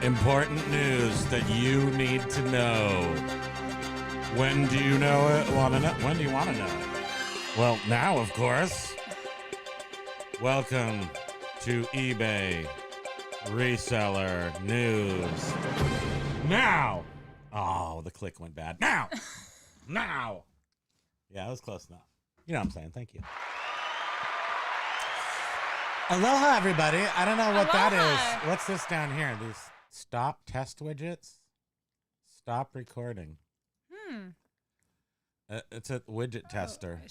Important news that you need to know. When do you know it? Want to know? When do you want to know it? Well, now, of course. Welcome to eBay Reseller News Now. Oh, the click went bad. Now. Now. Yeah, that was close enough. You know what I'm saying. Thank you. Aloha, everybody. I don't know what that is. What's this down here? These stop test widgets? Stop recording. It's a widget tester.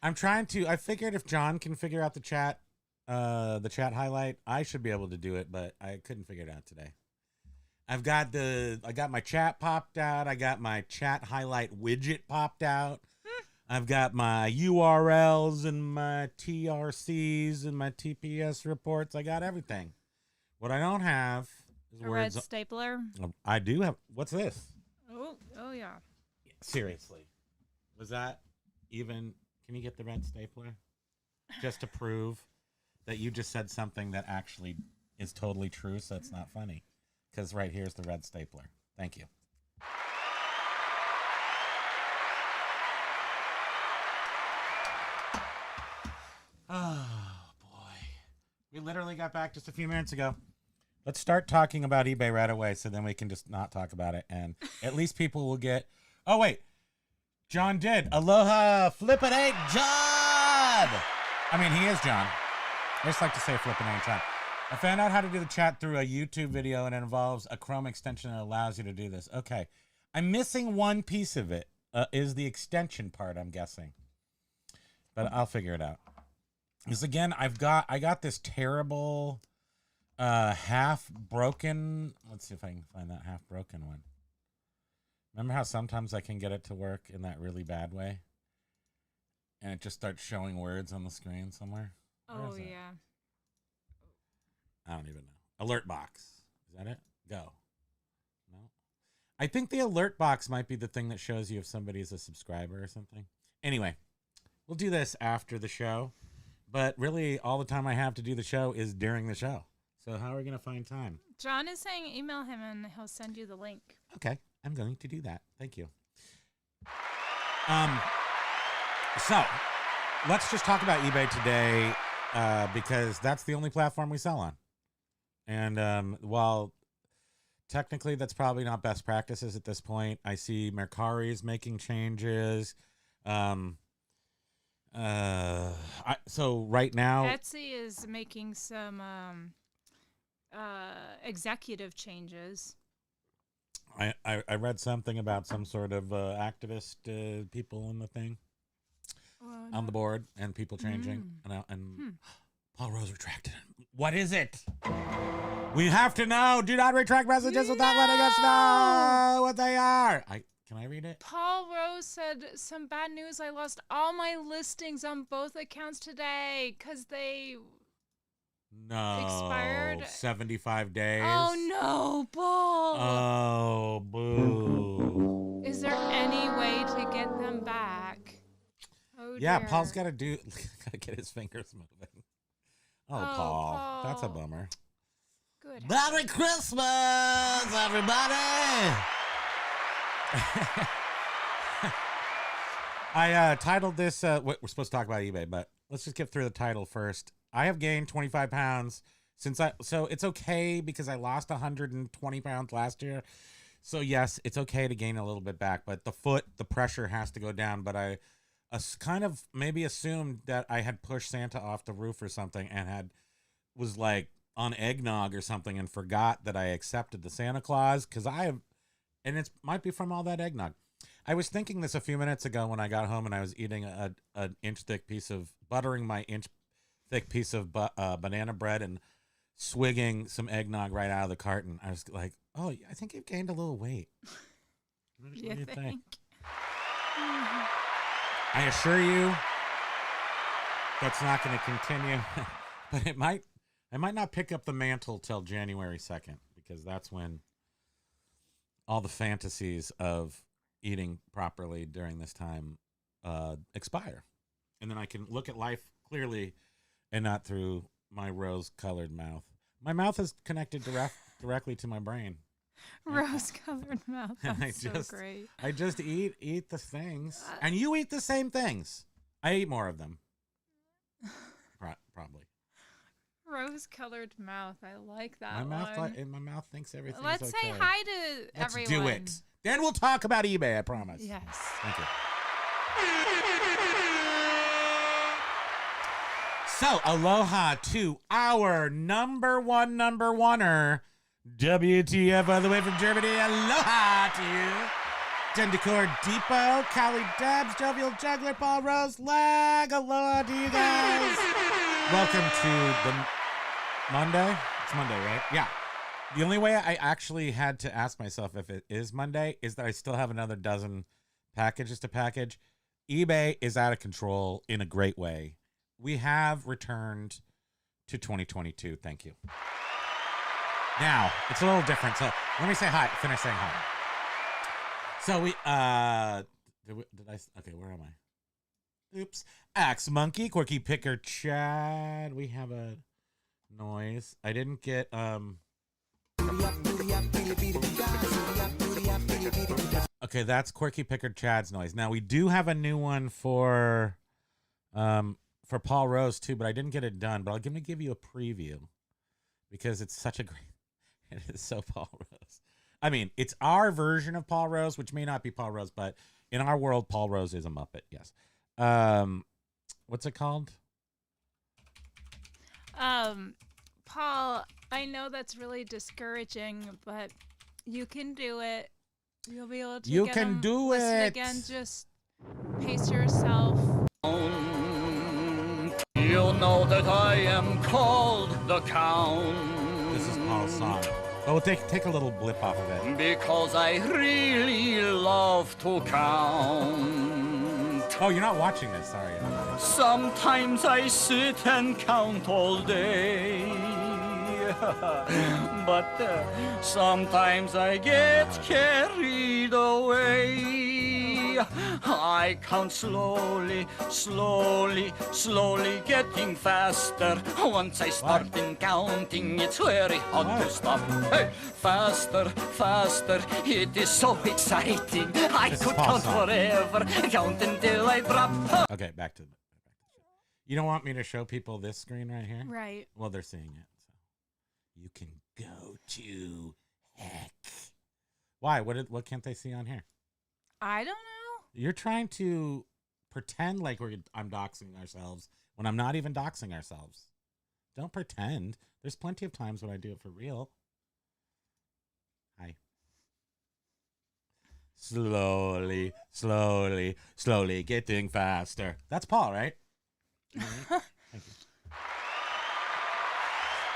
I'm trying to. I figured if John can figure out the chat highlight, I should be able to do it, but I couldn't figure it out today. I got my chat popped out. I got my chat highlight widget popped out. I've got my URLs and my TRCs and my TPS reports. I got everything. What I don't have is a red stapler. I do have. What's this? Oh yeah. Seriously, was that even? Can you get the red stapler just to prove that you just said something that actually is totally true? So it's not funny. Because right here's the red stapler. Thank you. Oh, boy. We literally got back just a few minutes ago. Let's start talking about eBay right away so then we can just not talk about it. And at least people will get... Oh, wait. John did. Aloha, flippin' ain't John! I mean, he is John. I just like to say flippin' ain't John. I found out how to do the chat through a YouTube video, and it involves a Chrome extension that allows you to do this. Okay. I'm missing one piece of it. Is the extension part, I'm guessing. But I'll figure it out. Because, again, I got this terrible half-broken... Let's see if I can find that half-broken one. Remember how sometimes I can get it to work in that really bad way? And it just starts showing words on the screen somewhere? Oh, yeah. I don't even know. Alert box. Is that it? Go. No. I think the alert box might be the thing that shows you if somebody's a subscriber or something. Anyway, we'll do this after the show. But really, all the time I have to do the show is during the show. So how are we going to find time? John is saying email him and he'll send you the link. Okay. I'm going to do that. Thank you. So let's just talk about eBay today because that's the only platform we sell on. And while technically that's probably not best practices at this point, I see Mercari's making changes. So right now, Etsy is making some executive changes. I read something about some sort of activist people in the thing on the board and people changing and Paul Rose retracted it. What is it? We have to know. Do not retract messages without letting us know what they are. Can I read it? Paul Rose said, some bad news. I lost all my listings on both accounts today because they expired. 75 days. Oh, no, Paul. Oh, boo. Is there any way to get them back? Oh, yeah, dear. Paul's got to get his fingers moving. Oh, Paul. That's a bummer. Good. Merry Christmas, everybody! I titled this, we're supposed to talk about eBay, but let's just get through the title first. I have gained 25 pounds so it's okay because I lost 120 pounds last year. So yes, it's okay to gain a little bit back, but the pressure has to go down. But I kind of maybe assumed that I had pushed Santa off the roof or something and was like on eggnog or something and forgot that I accepted the Santa Claus and it might be from all that eggnog. I was thinking this a few minutes ago when I got home and I was eating an inch-thick piece of, buttering my inch-thick piece of banana bread and swigging some eggnog right out of the carton. I was like, oh, I think you've gained a little weight. What do you think? I assure you that's not going to continue. But I might not pick up the mantle till January 2nd because that's when all the fantasies of eating properly during this time expire. And then I can look at life clearly and not through my rose-colored mouth. My mouth is connected directly to my brain. Rose-colored mouth. And That's so great. I just eat the things, and you eat the same things. I eat more of them. Probably. Rose-colored mouth. I like that My mouth, one. my mouth thinks everything's Let's okay. say hi to Let's everyone. do it. Then we'll talk about eBay. I promise. Yes. Thank you. So, aloha to our number oneer, WTF all the way from Germany. Aloha to you. Dendicor Depot, Callie Debs, Jovial Juggler, Paul Rose, Lag. Aloha to you guys. Welcome to the Monday. It's Monday, right? Yeah. The only way I actually had to ask myself if it is Monday is that I still have another dozen packages to package. eBay is out of control in a great way. We have returned to 2022. Thank you. Now, it's a little different. So let me say hi. Finish saying hi. So we, okay, where am I? Oops. Axe Monkey, Quirky Picker, Chad. We have a noise. I didn't get, okay, that's Quirky Picker Chad's noise. Now we do have a new one for Paul Rose too, but I didn't get it done. But I'm gonna give you a preview because it's such a great. It is so Paul Rose. I mean, it's our version of Paul Rose, which may not be Paul Rose, but in our world, Paul Rose is a Muppet. Yes. What's it called? Paul, I know that's really discouraging, but you can do it. You'll be able to. You can do listen it again. Just pace yourself. You know that I am called the Count. This is Paul's song. Oh, we'll take a little blip off of it. Because I really love to count. Oh, you're not watching this, sorry. Sometimes I sit and count all day. But sometimes I get carried away. I count slowly, getting faster. Once I start in counting, it's very hard to stop. Hey, faster, it is so exciting. I could count forever, count until I drop. Okay, back to the You don't want me to show people this screen right here? Right. Well, they're seeing it. So you can go to heck. Why? What can't they see on here? I don't know. You're trying to pretend like I'm doxing ourselves when I'm not even doxing ourselves. Don't pretend. There's plenty of times when I do it for real. Hi. Slowly, getting faster. That's Paul, right? Thank you.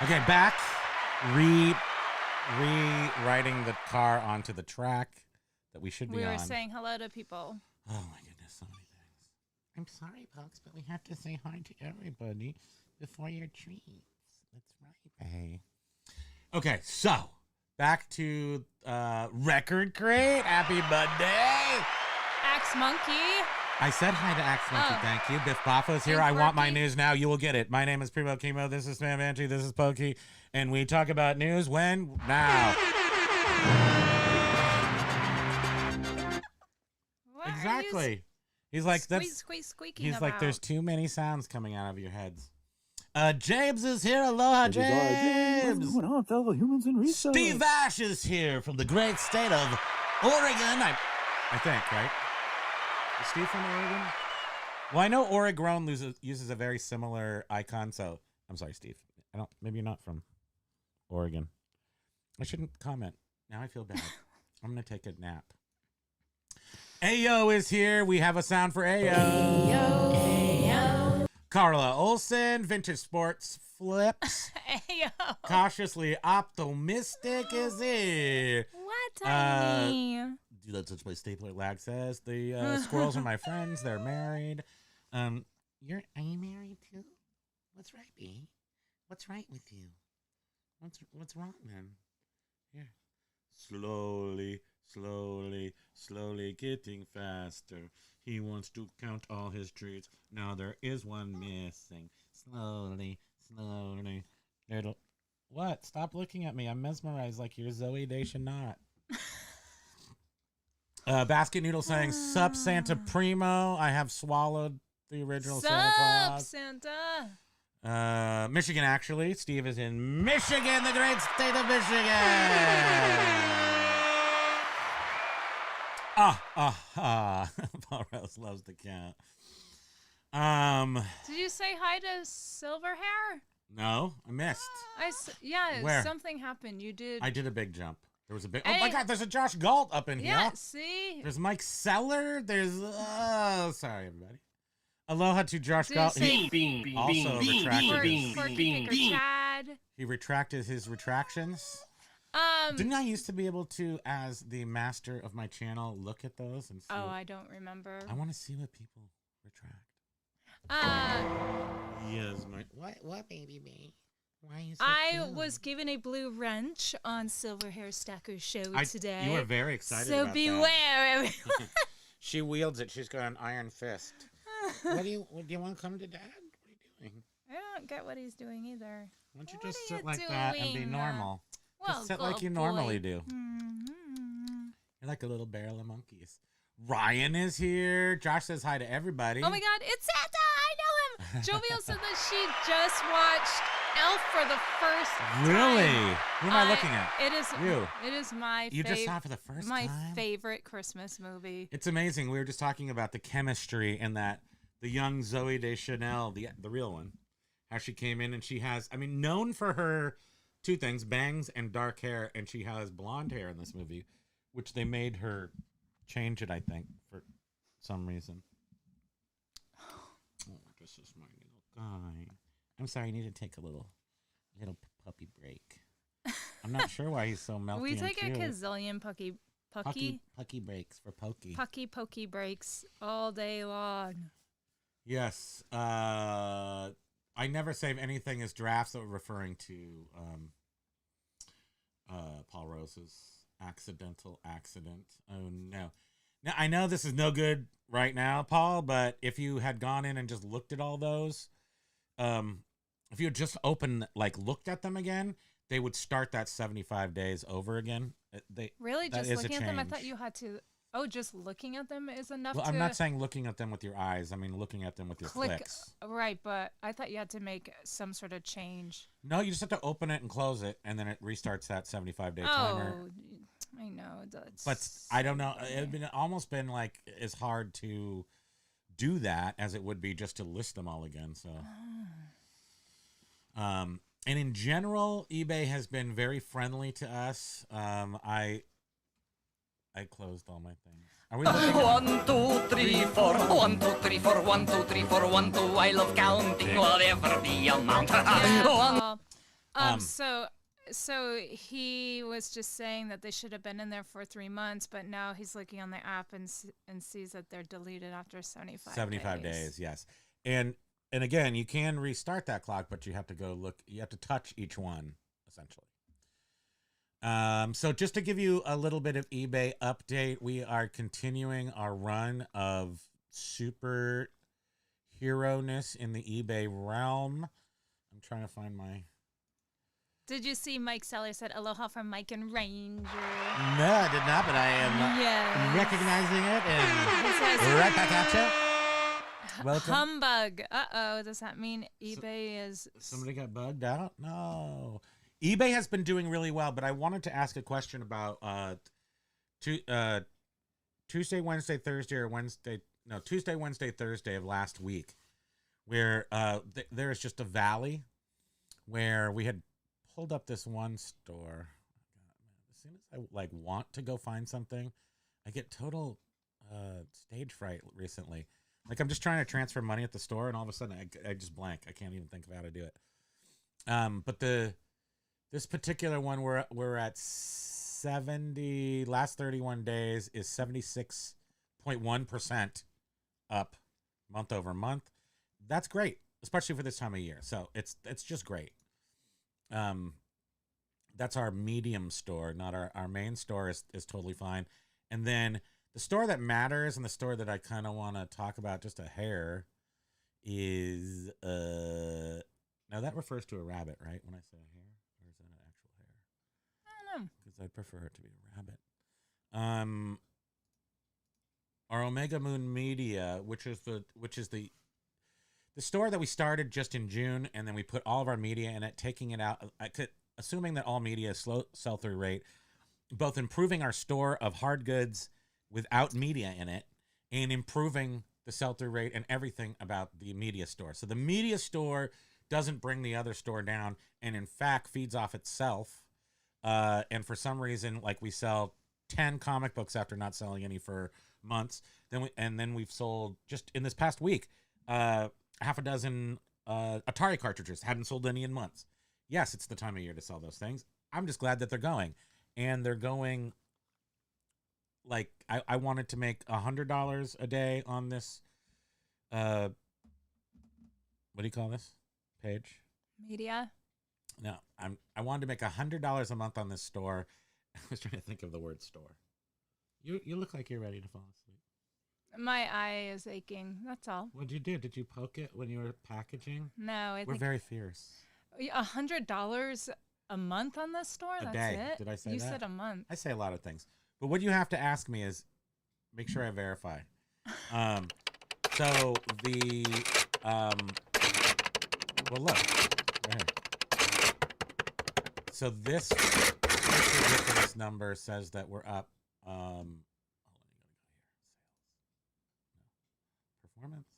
Okay, back. Rewriting the car onto the track that we should be on. We were saying hello to people. Oh my goodness, so many things. I'm sorry, folks, but we have to say hi to everybody before your treats. That's right, babe. Okay, so back to Record Crate. Happy Monday. Axe Monkey. I said hi to Axe Monkey, thank you. Biff Baffo's here. I want my news now. You will get it. My name is Primo Kimo. This is Spam Angie. This is Pokey. And we talk about news when? Now. What Exactly. He's like, squeaking he's about? like, there's too many sounds coming out of your heads. James is here. Aloha, James. What's going on, fellow humans and resellers? Steve Ash is here from the great state of Oregon. I think, right? Is Steve from Oregon? Well, I know Oregon uses a very similar icon, so I'm sorry, Steve. Maybe you're not from Oregon. I shouldn't comment. Now I feel bad. I'm gonna take a nap. Ayo is here. We have a sound for Ayo. Ayo. Carla Olsen, Vintage Sports Flips. Ayo. Cautiously Optimistic is here. What, Tiny? Do not touch my stapler, Lag says. The squirrels are my friends. They're married. Are you married too? What's right, B? What's right with you? What's wrong then? Here. Slowly getting faster. He wants to count all his treats. Now there is one missing. Slowly. What? Stop looking at me. I'm mesmerized like you're Zoe Deschanel. Basket Noodle saying, Sup Santa Primo. I have swallowed the original Santa Claus. Santa. Michigan, actually. Steve is in Michigan, the great state of Michigan. Paul Rose loves the count. Did you say hi to Silverhair? No, I missed. Yeah, Where? Something happened. You did. I did a big jump. There was a big. Oh my God! There's a Josh Galt up in Yeah, here. see? There's Mike Seller. There's. Sorry, everybody. Aloha to Josh Galt. He also retracted. Chad. He retracted his retractions. Didn't I used to be able to, as the master of my channel, look at those and see? Oh, I don't remember. I want to see what people retract. Yes, my what baby me? Why are you so cute? Was given a blue wrench on Silverhair Stacker's show today. You were very excited so about beware, everyone. She wields it. She's got an iron fist. Do you want to come to Dad? What are you doing? I don't get what he's doing either. Why don't you just sit like that and be normal? Well, just sit like you normally do. Mm-hmm. You're like a little barrel of monkeys. Ryan is here. Josh says hi to everybody. Oh my God, it's Santa! I know him. Jovial said that she just watched Elf for the first time. Really? Who am I looking at? It is you. It is my. You just saw it for the first time. My favorite Christmas movie. It's amazing. We were just talking about the chemistry and that the young Zoe Deschanel, the real one, how she came in and she has, I mean, known for her two things, bangs and dark hair, and she has blonde hair in this movie, which they made her change it, I think, for some reason. Oh, this is my little guy. I'm sorry, I need to take a little puppy break. I'm not sure why he's so melty. We and take cute. a gazillion pucky breaks for Pokey. pokey breaks all day long. Yes. I never save anything as drafts that were referring to Paul Rose's accidental accident. Oh no. Now I know this is no good right now, Paul, but if you had gone in and just looked at all those, if you had just looked at them again, they would start that 75 days over again. Really? Just looking at them? I thought you had to. Oh, just looking at them is enough. Well, I'm not saying looking at them with your eyes. I mean looking at them with your clicks. Right, but I thought you had to make some sort of change. No, you just have to open it and close it, and then it restarts that 75-day timer. Oh, I know. But I don't know. It had almost been like as hard to do that as it would be just to list them all again. So, and in general, eBay has been very friendly to us. I closed all my things. Are we looking at 1, 2, 3, 4. 1, 2, 3, 4. 1, 2, 3, 4. 1, 2. I love counting, whatever the amount. So he was just saying that they should have been in there for 3 months, but now he's looking on the app and sees that they're deleted after 75 days, yes. And again, you can restart that clock, but you have to go look. You have to touch each one, essentially. So just to give you a little bit of eBay update, we are continuing our run of super hero-ness in the eBay realm. I'm trying to find my... Did you see Mike Seller said aloha from Mike and Ranger? No, I did not, but I am recognizing it and right back at you. Welcome. Humbug. Uh-oh. Does that mean eBay is... Somebody got bugged out? No. eBay has been doing really well, but I wanted to ask a question about Tuesday, Wednesday, Thursday, Tuesday, Wednesday, Thursday of last week, where there is just a valley where we had pulled up this one store. As soon as I want to go find something, I get total stage fright recently. Like I'm just trying to transfer money at the store, and all of a sudden I just blank. I can't even think of how to do it. But this particular one, we're at 70. Last 31 days is 76.1% up month over month. That's great, especially for this time of year. So it's just great. That's our medium store, not our main store is totally fine. And then the store that matters and the store that I kind of want to talk about just a hair is now that refers to a rabbit, right? When I say a hair, or is that Because I prefer it to be a rabbit. Our Omega Moon Media, which is the store that we started just in June, and then we put all of our media in it, taking it out. Assuming that all media is slow sell-through rate, both improving our store of hard goods without media in it, and improving the sell-through rate and everything about the media store. So the media store doesn't bring the other store down, and in fact feeds off itself. And for some reason, like, we sell 10 comic books after not selling any for months. Then we've sold, just in this past week, half a dozen Atari cartridges. Hadn't sold any in months. Yes, it's the time of year to sell those things. I'm just glad that they're going. And they're going, like, I wanted to make $100 a day on this, what do you call this page? Media. No, I wanted to make $100 a month on this store. I was trying to think of the word store. You look like you're ready to fall asleep. My eye is aching. That's all. What'd you do? Did you poke it when you were packaging? No, We're very fierce. $100 a month on this store. That's day. it. Did I say you that? said a month. I say a lot of things, but what you have to ask me is, make sure I verify. So the well, look right here. So this ridiculous number says that we're up. Hold on, you gotta go here. Sales. No. Performance.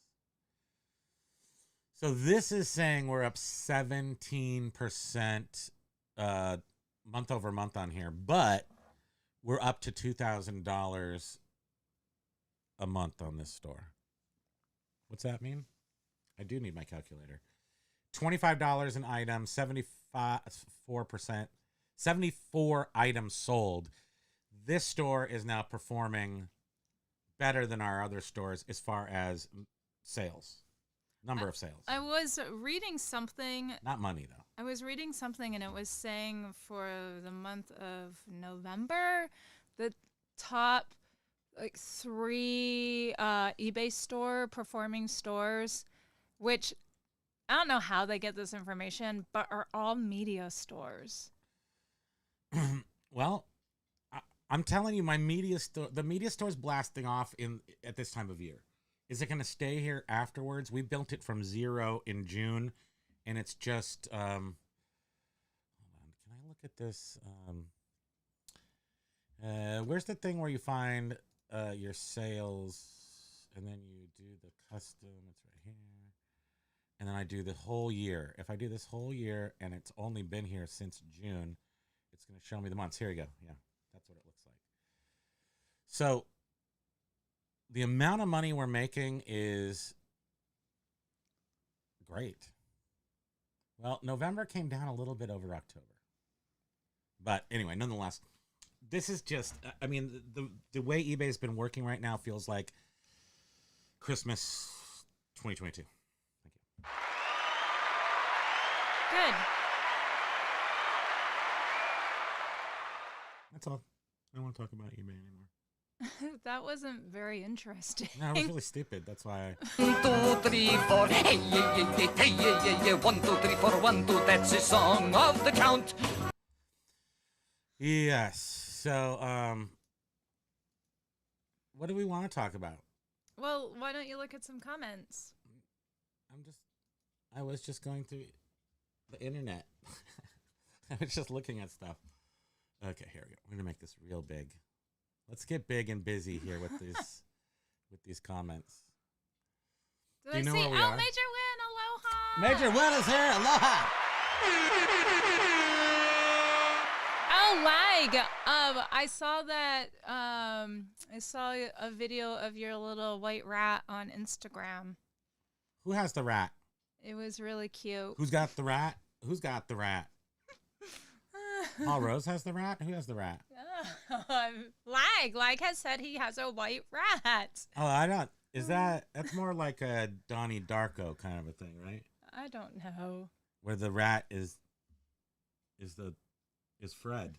So this is saying we're up 17% month over month on here, but we're up to $2,000 a month on this store. What's that mean? I do need my calculator. $25 an item, 74%, 74 items sold. This store is now performing better than our other stores as far as sales, number of sales. I was reading something. Not money, though. I was reading something, and it was saying for the month of November, the top like 3 eBay store performing stores, which I don't know how they get this information, but are all media stores. Well, I'm telling you, my media store, the media store is blasting off at this time of year. Is it going to stay here afterwards? We built it from 0 in June, and it's just, hold on, can I look at this? Where's the thing where you find your sales, and then you do the custom? It's right here. And then I do the whole year. If I do this whole year, and it's only been here since June, it's going to show me the months. Here we go. Yeah, that's what it looks like. So the amount of money we're making is great. Well, November came down a little bit over October. But anyway, nonetheless, this is just, I mean, the way eBay's been working right now feels like Christmas 2022. Thank you. Good. That's all. I don't want to talk about eBay anymore. That wasn't very interesting. No, it was really stupid. That's why. 1, 2, 3, 4. Hey, yeah, yeah, yeah, hey, yeah, yeah, yeah. 1, 2, 3, 4, 1, 2. That's the song of the count. Yes. So, what do we want to talk about? Well, why don't you look at some comments? I was just going through the internet. I was just looking at stuff. Okay, here we go. We're gonna make this real big. Let's get big and busy here with these comments. Did Do you I know see? where we Oh, are? Major Win, aloha! Major Will is here. Aloha. Oh, like, I saw that. I saw a video of your little white rat on Instagram. Who has the rat? It was really cute. Who's got the rat? Who's got the rat? Paul Rose has the rat? Who has the rat? Like has said he has a white rat. Oh, I don't. That's more like a Donnie Darko kind of a thing, right? I don't know. Where the rat is Fred.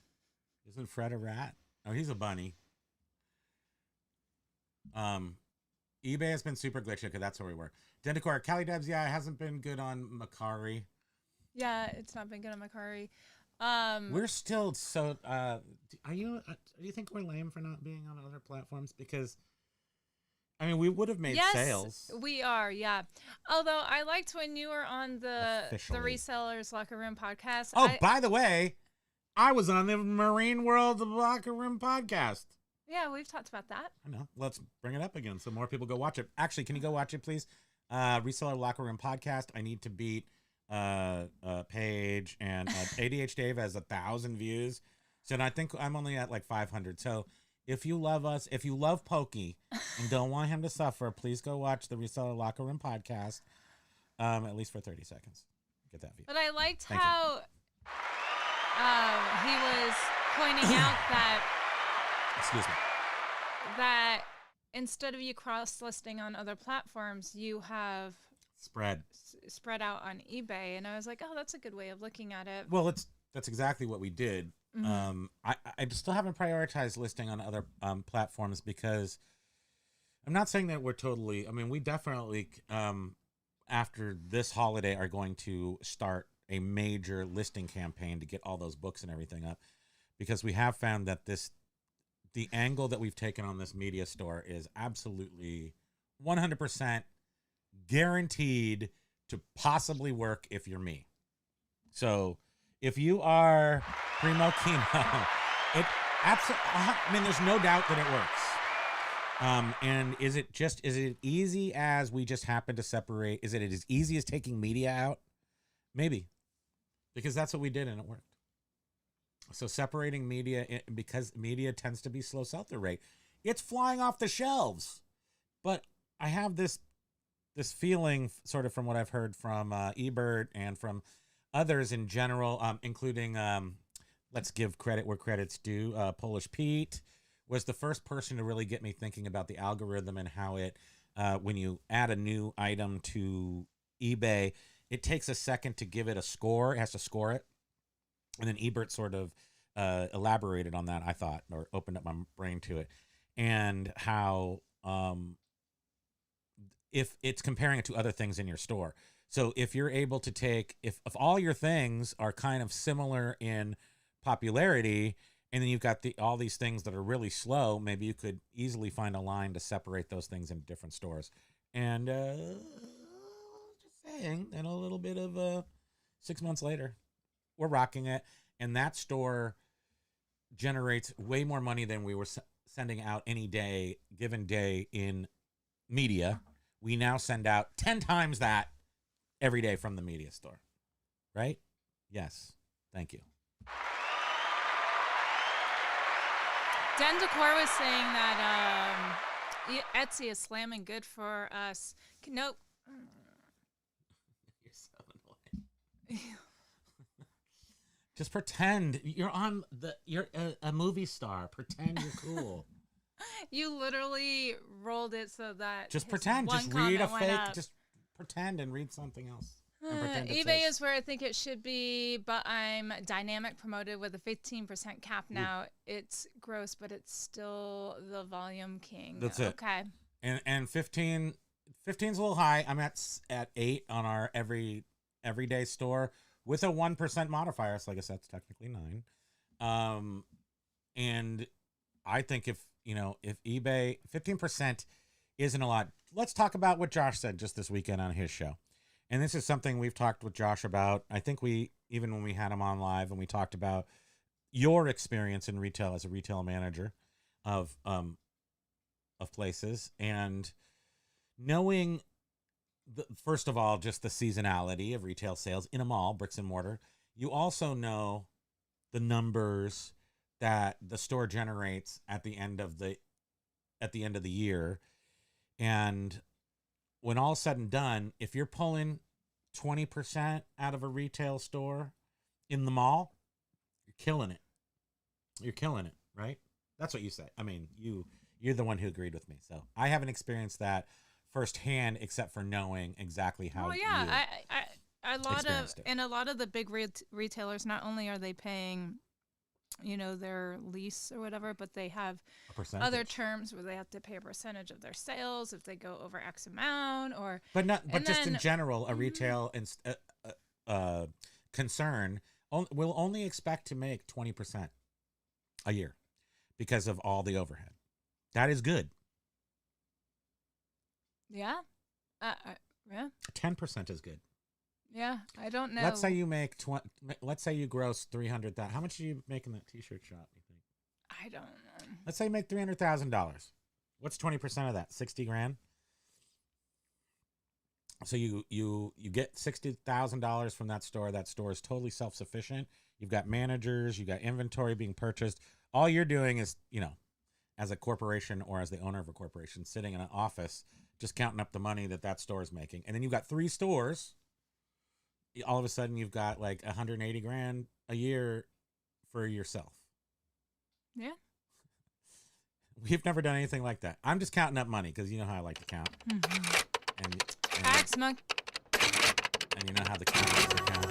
Isn't Fred a rat? Oh, he's a bunny. eBay has been super glitchy because that's where we were. Dendicor, Cali Debs, yeah, it hasn't been good on Macari. Yeah, it's not been good on Macari. We're still so. Do you think we're lame for not being on other platforms? Because I mean, we would have made yes, sales. we are. Yeah. Although I liked when you were on the Officially. Resellers Locker Room podcast. Oh, by the way, I was on the Marine World Locker Room podcast. Yeah, we've talked about that. I know. Let's bring it up again so more people go watch it. Actually, can you go watch it, please? Reseller Locker Room podcast. I need to beat Paige and ADH Dave has 1,000 views. So I think I'm only at like 500. So if you love us, if you love Pokey and don't want him to suffer, please go watch the Reseller Locker Room podcast. At least for 30 seconds. Get that view. But I liked Thank how he was pointing out that Excuse me. that instead of you cross-listing on other platforms, you have Spread. spread out on eBay. And I was like, oh, that's a good way of looking at it. Well, that's exactly what we did. Mhm. I still haven't prioritized listing on other platforms because I'm not saying that we're totally. I mean, we definitely after this holiday are going to start a major listing campaign to get all those books and everything up, because we have found that the angle that we've taken on this media store is absolutely 100% guaranteed to possibly work if you're me. So if you are Primo Kimo, it absolutely, I mean, there's no doubt that it works. And is it easy as we just happen to separate? Is it as easy as taking media out? Maybe, because that's what we did and it worked. So separating media, because media tends to be slow sell-through rate, it's flying off the shelves. But I have this feeling, sort of from what I've heard from Ebert and from others in general, including let's give credit where credit's due. Polish Pete was the first person to really get me thinking about the algorithm and how it, when you add a new item to eBay, it takes a second to give it a score. It has to score it. And then Ebert sort of elaborated on that, I thought, or opened up my brain to it. And how if it's comparing it to other things in your store. So if you're able to take, if all your things are kind of similar in popularity, and then you've got all these things that are really slow, maybe you could easily find a line to separate those things into different stores. And just saying, and a little bit of 6 months later, we're rocking it. And that store generates way more money than we were sending out any given day in media. We now send out 10 times that every day from the media store, right? Yes. Thank you. Den Decor was saying that Etsy is slamming good for us. Nope. You're so annoying. Just pretend you're a movie star. Pretend you're cool. You literally rolled it so that Just pretend. one Just read a comment went fake. up. Just pretend and read something else. And pretend it eBay says- is where I think it should be, but I'm dynamic promoted with a 15% cap now. It's gross, but it's still the volume king. That's it. Okay. And 15's a little high. I'm at 8 on our everyday store with a 1% modifier. So I guess that's technically 9. And I think if eBay 15% isn't a lot. Let's talk about what Josh said just this weekend on his show. And this is something we've talked with Josh about. I think even when we had him on live and we talked about your experience in retail as a retail manager of places, and knowing first of all, just the seasonality of retail sales in a mall, bricks and mortar. You also know the numbers that the store generates at the end of the year. And when all's said and done, if you're pulling 20% out of a retail store in the mall, you're killing it. You're killing it, right? That's what you say. I mean, you're the one who agreed with me. So I haven't experienced that firsthand, except for knowing exactly how. Well, yeah, a lot of the big retailers, not only are they paying, their lease or whatever, but they have other terms where they have to pay a percentage of their sales if they go over X amount, or. But just in general, a retail concern we'll only expect to make 20% a year because of all the overhead. That is good. Yeah. Yeah. 10% is good. Yeah. I don't know. Let's say you make let's say you gross 300,000. How much do you make in that t-shirt shop, you think? I don't know. Let's say you make $300,000. What's 20% of that? 60 grand. So you get $60,000 from that store. That store is totally self-sufficient. You've got managers, you got inventory being purchased. All you're doing is, as a corporation or as the owner of a corporation, sitting in an office, just counting up the money that store is making. And then you've got 3 stores. All of a sudden, you've got like 180 grand a year for yourself. Yeah. We've never done anything like that. I'm just counting up money because you know how I like to count. Mm-hmm. And Axe Monk. And you know how the count is to count.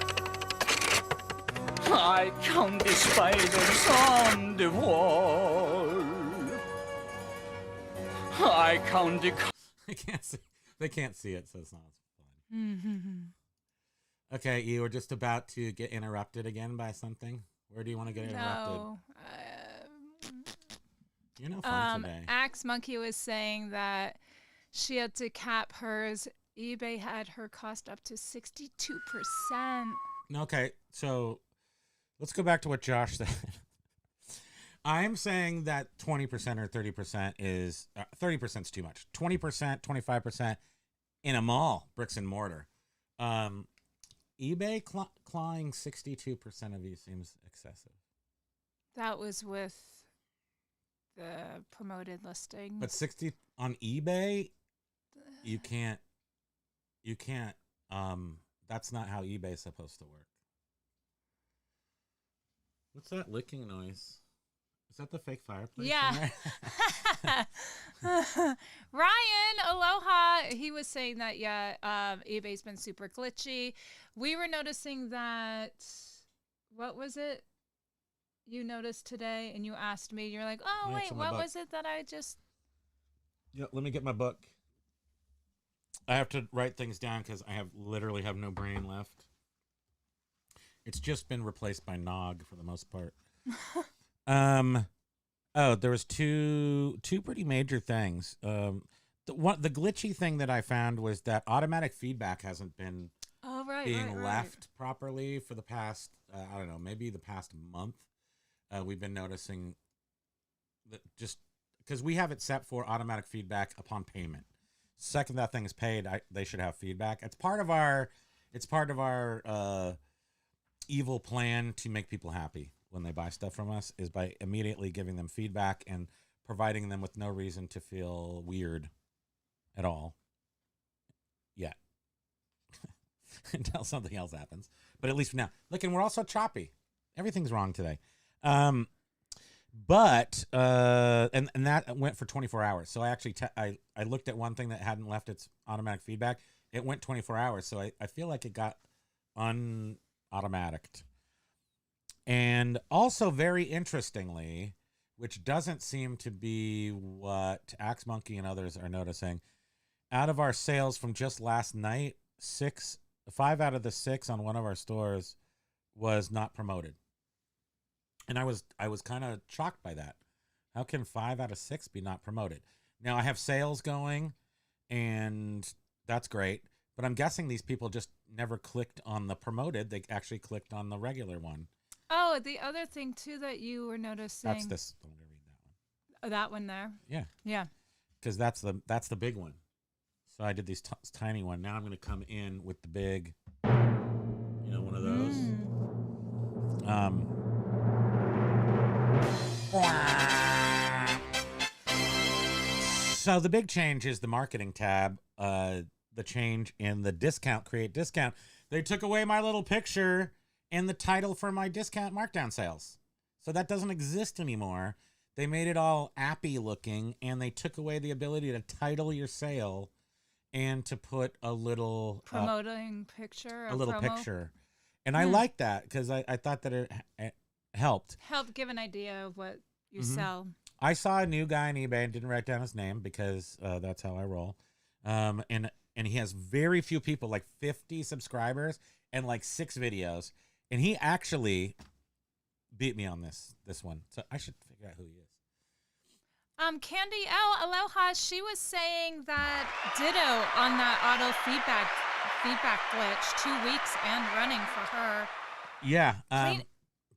I count the spiders on the wall. I count the... I can't see. They can't see it, so it's not as fun. Mm-hmm. Okay, you were just about to get interrupted again by something. Where do you want to get interrupted? No. You're no fun today. Axe Monkey was saying that she had to cap hers. eBay had her cost up to 62%. Okay, so let's go back to what Josh said. I'm saying that 20% or 30% is 30% is too much. 20%, 25% in a mall, bricks and mortar. eBay clawing 62% of you seems excessive. That was with the promoted listing. But 60 on eBay, you can't. That's not how eBay is supposed to work. What's that licking noise? Is that the fake fireplace? Yeah. Ryan, aloha. He was saying that, eBay's been super glitchy. We were noticing that, what was it you noticed today? And you asked me, you're like, oh, wait, what was it that I just... Yeah, let me get my book. I have to write things down because I literally have no brain left. It's just been replaced by Nog for the most part. There was two pretty major things. The glitchy thing that I found was that automatic feedback hasn't been being left properly for the past, I don't know, maybe the past month. We've been noticing that just because we have it set for automatic feedback upon payment. Second that thing is paid, they should have feedback. It's part of our evil plan to make people happy when they buy stuff from us, is by immediately giving them feedback and providing them with no reason to feel weird at all yet. Until something else happens. But at least for now. Look, and we're also choppy. Everything's wrong today. But that went for 24 hours. So I actually I looked at one thing that hadn't left its automatic feedback. It went 24 hours. So I feel like it got unautomaticed. And also, very interestingly, which doesn't seem to be what Axe Monkey and others are noticing, out of our sales from just last night, 5 out of the 6 on one of our stores was not promoted. And I was kind of shocked by that. How can 5 out of 6 be not promoted? Now I have sales going, and that's great. But I'm guessing these people just never clicked on the promoted. They actually clicked on the regular one. Oh, the other thing, too, that you were noticing. That's this. I'm going to read that one. Oh, that one there? Yeah. Yeah. Because that's the big one. So I did these tiny one. Now I'm going to come in with the big, one of those. So the big change is the marketing tab. The change in the discount, create discount. They took away my little picture and the title for my discount markdown sales. So that doesn't exist anymore. They made it all appy looking, and they took away the ability to title your sale and to put a little promoting picture, a little picture. And I like that because I thought that it helped. Help give an idea of what you sell. I saw a new guy on eBay and didn't write down his name because that's how I roll. And he has very few people, like 50 subscribers and like 6 videos. And he actually beat me on this one. So I should figure out who he is. Candy L. Aloha, she was saying that ditto on that auto feedback glitch, 2 weeks and running for her. Yeah.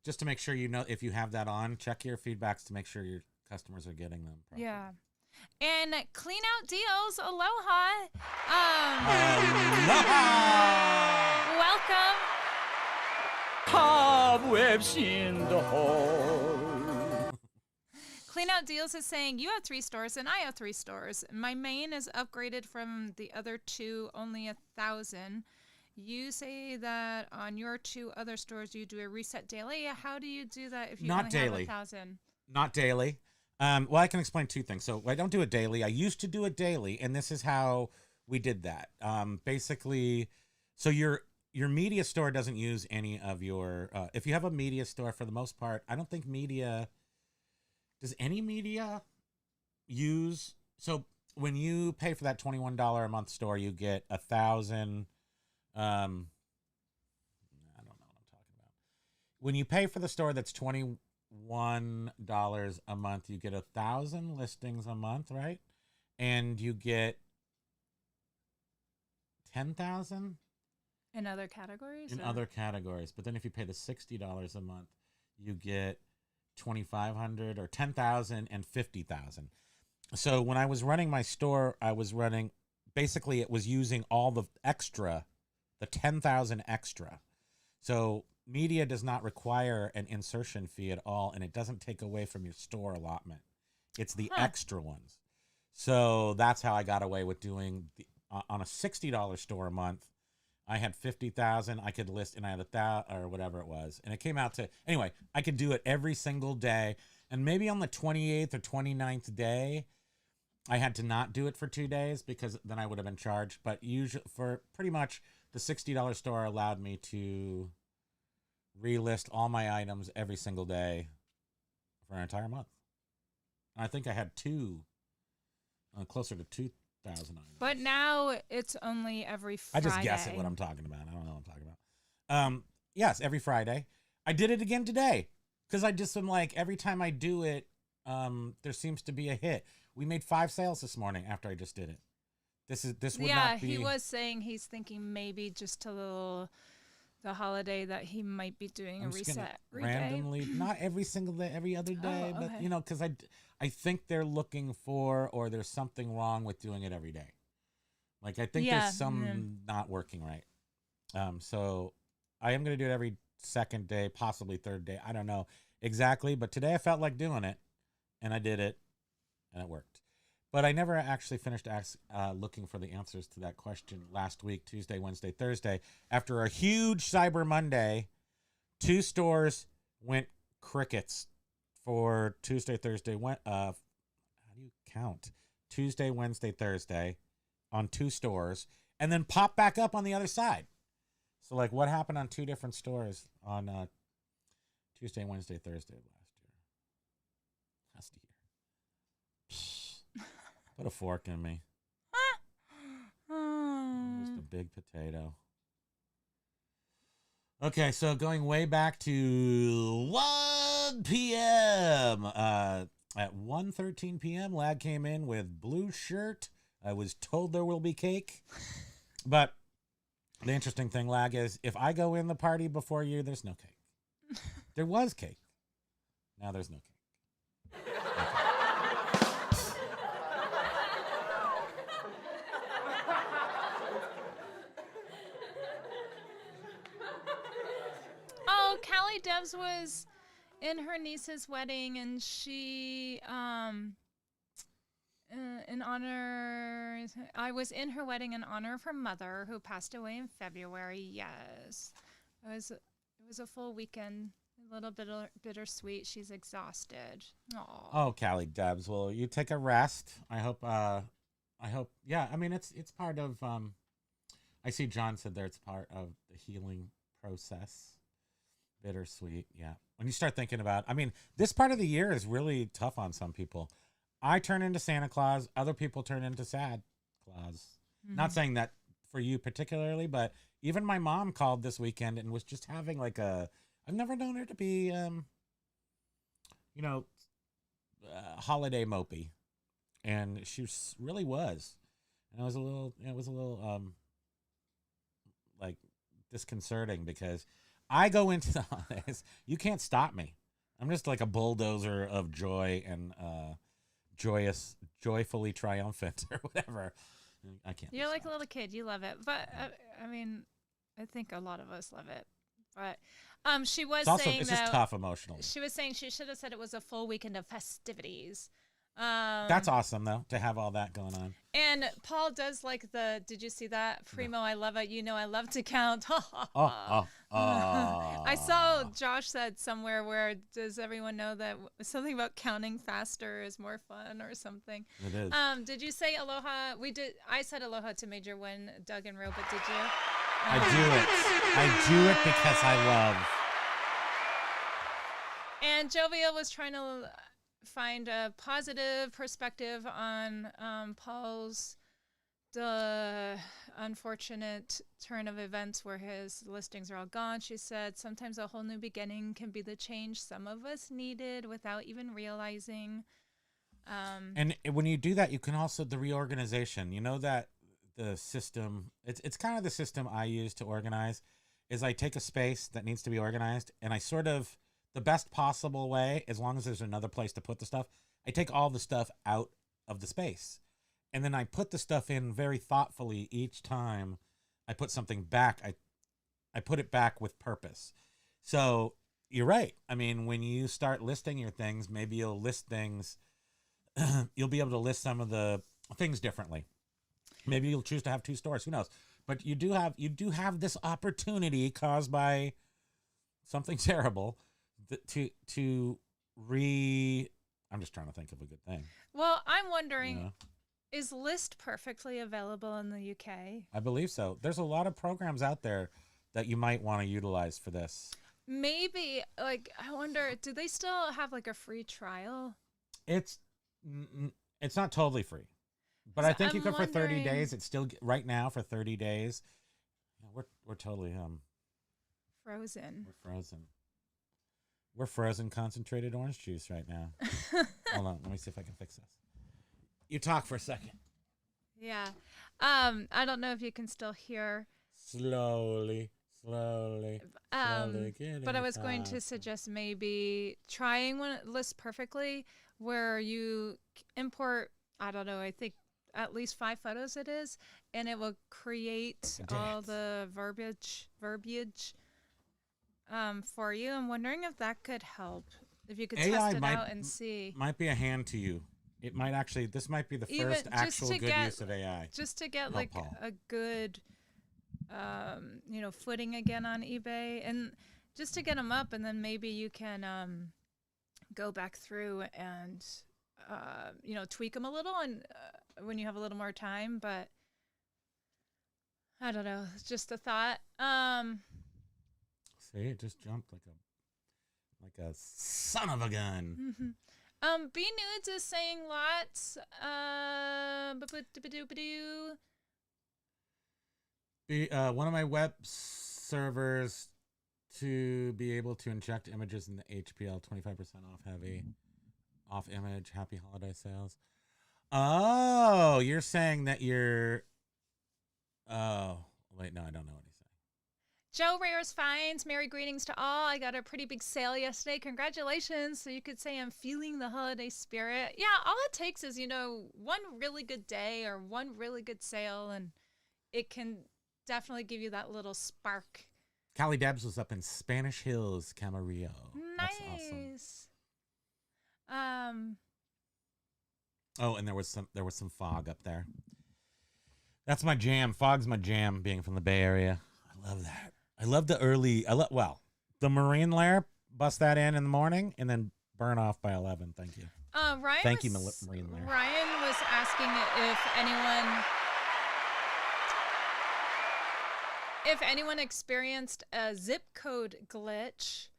Just to make sure you know, if you have that on, check your feedbacks to make sure your customers are getting them properly. Yeah. And Clean Out Deals, aloha. Aloha! Welcome. Cobwebs in the hall. Clean Out Deals is saying, you have 3 stores and I have 3 stores. My main is upgraded from the other 2, only 1,000. You say that on your 2 other stores you do a reset daily. How do you do that if you Not only daily. have 1,000? Not daily. Well, I can explain 2 things. So I don't do it daily. I used to do it daily, and this is how we did that. Basically, so your media store doesn't use any of your. If you have a media store, for the most part, I don't think media. Does any media use? So when you pay for that $21 a month store, you get 1,000. I don't know what I'm talking about. When you pay for the store that's $21 a month, you get 1,000 listings a month, right? And you get 10,000 In other categories? in other categories. But then if you pay the $60 a month, you get 2,500 or 10,000 and 50,000. So when I was running my store, I was running, basically it was using all the extra, the 10,000 extra. So media does not require an insertion fee at all, and it doesn't take away from your store allotment. It's the extra ones. So that's how I got away with doing on a $60 store a month. I had 50,000. I could list, and I had 1,000 or whatever it was, and it came out to anyway. I could do it every single day, and maybe on the 28th or 29th day, I had to not do it for 2 days because then I would have been charged. But usually, for pretty much the $60 store allowed me to relist all my items every single day for an entire month. And I think I had closer to 2,000 items. But now it's only every Friday. I just guess at what I'm talking about. I don't know what I'm talking about. Yes, every Friday. I did it again today because I just am like, every time I do it, there seems to be a hit. We made 5 sales this morning after I just did it. This would not be. He was saying he's thinking maybe just till the holiday that he might be doing a reset randomly, not every single day, every other day, but okay. you know, because I think they're looking for, or there's something wrong with doing it every day. Like I think there's some not working right. So I am going to do it every second day, possibly third day. I don't know exactly, but today I felt like doing it, and I did it, and it worked. But I never actually finished looking for the answers to that question last week, Tuesday, Wednesday, Thursday. After a huge Cyber Monday, 2 stores went crickets for Tuesday, Thursday. How do you count? Tuesday, Wednesday, Thursday on 2 stores, and then pop back up on the other side. So, like, what happened on 2 different stores on Tuesday, Wednesday, Thursday of last year? Last year. Put a fork in me. Just a big potato. Okay, so going way back to 1 p.m. At 1:13 p.m., Lag came in with blue shirt. I was told there will be cake. But the interesting thing, Lag, is if I go in the party before you, there's no cake. There was cake. Now there's no cake. Callie Debs was in her niece's wedding, and she, in honor, I was in her wedding in honor of her mother, who passed away in February. Yes, it was a full weekend. A little bit bittersweet. She's exhausted. Aww. Oh, Callie Debs. Well, you take a rest. I hope. Yeah. I mean, it's part of. I see John said there it's part of the healing process. Bittersweet, yeah. When you start thinking about, I mean, this part of the year is really tough on some people. I turn into Santa Claus. Other people turn into Sad Claus. Mm-hmm. Not saying that for you particularly, but Even my mom called this weekend and was just having like I've never known her to be, holiday mopey. And she really was. And it was a little, like disconcerting because I go into the holidays. You can't stop me. I'm just like a bulldozer of joy and joyfully triumphant or whatever. I can't. You're like a little kid. You love it. But I mean, I think a lot of us love it. But she was saying it's just tough emotionally. She was saying she should have said it was a full weekend of festivities. That's awesome though to have all that going on. And Paul does like did you see that? Primo, I love it. You know I love to count. I saw Josh said somewhere where does everyone know that something about counting faster is more fun or something? It is. Did you say aloha? I said aloha to Major when Doug and Ro, but did you? I do it because I love. And Jovial was trying to find a positive perspective on Paul's the unfortunate turn of events where his listings are all gone. She said sometimes a whole new beginning can be the change some of us needed without even realizing. And when you do that, you can also the reorganization. You know that the system, it's kind of the system I use to organize, is I take a space that needs to be organized and I sort of, the best possible way, as long as there's another place to put the stuff, I take all the stuff out of the space. And then I put the stuff in very thoughtfully each time I put something back. I put it back with purpose. So you're right. I mean, when you start listing your things, maybe you'll list things, you'll be able to list some of the things differently. Maybe you'll choose to have 2 stores. Who knows? But you do have this opportunity caused by something terrible I'm just trying to think of a good thing. Well, I'm wondering, is List perfectly available in the UK? I believe so. There's a lot of programs out there that you might want to utilize for this. Maybe, like, I wonder, do they still have like a free trial? It's not totally free, but I think you could for 30 days. It's still right now for 30 days. We're totally frozen. We're frozen. We're frozen concentrated orange juice right now. Hold on, let me see if I can fix this. You talk for a second. Yeah. I don't know if you can still hear. Slowly. But I was going to suggest maybe trying one List perfectly where you import, I don't know, I think at least 5 photos it is, and it will create all the verbiage for you. I'm wondering if that could help. If you could test it out and see. Might be a hand to you. It might actually, this might be the first actual good use of AI. Just to get like a good, footing again on eBay, and just to get them up, and then maybe you can go back through and, tweak them a little and when you have a little more time, but I don't know. It's just a thought. See, it just jumped like a son of a gun. Mm-hmm. B Nudes is saying lots. One of my web servers to be able to inject images in the HPL, 25% off image, happy holiday sales. Oh, you're saying that you're, oh, wait, no, I don't know what he's saying. Joe Rares Finds, Merry greetings to all. I got a pretty big sale yesterday. Congratulations. So you could say I'm feeling the holiday spirit. Yeah, all it takes is, one really good day or one really good sale, and it can definitely give you that little spark. Callie Debs was up in Spanish Hills, Camarillo. Nice. That's awesome. Oh, and there was some fog up there. That's my jam. Fog's my jam, being from the Bay Area. I love that. I love the marine layer, bust that in the morning, and then burn off by 11. Thank you. Thank you, marine layer. Ryan was asking if anyone experienced a zip code glitch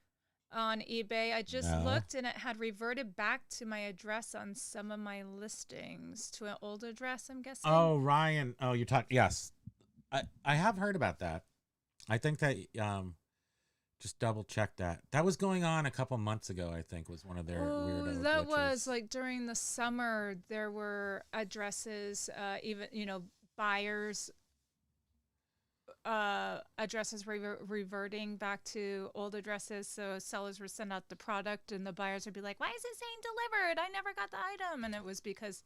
on eBay. I just looked, and it had reverted back to my address on some of my listings, to an old address, I'm guessing. Oh, Ryan. Oh, you're talking. Yes. I have heard about that. I think that just double check that. That was going on a couple months ago, I think, was one of their weirdo that glitches. was like during the summer. There were addresses, even buyers. Addresses reverting back to old addresses, so sellers would send out the product and the buyers would be like, why is it saying delivered? I never got the item. And it was because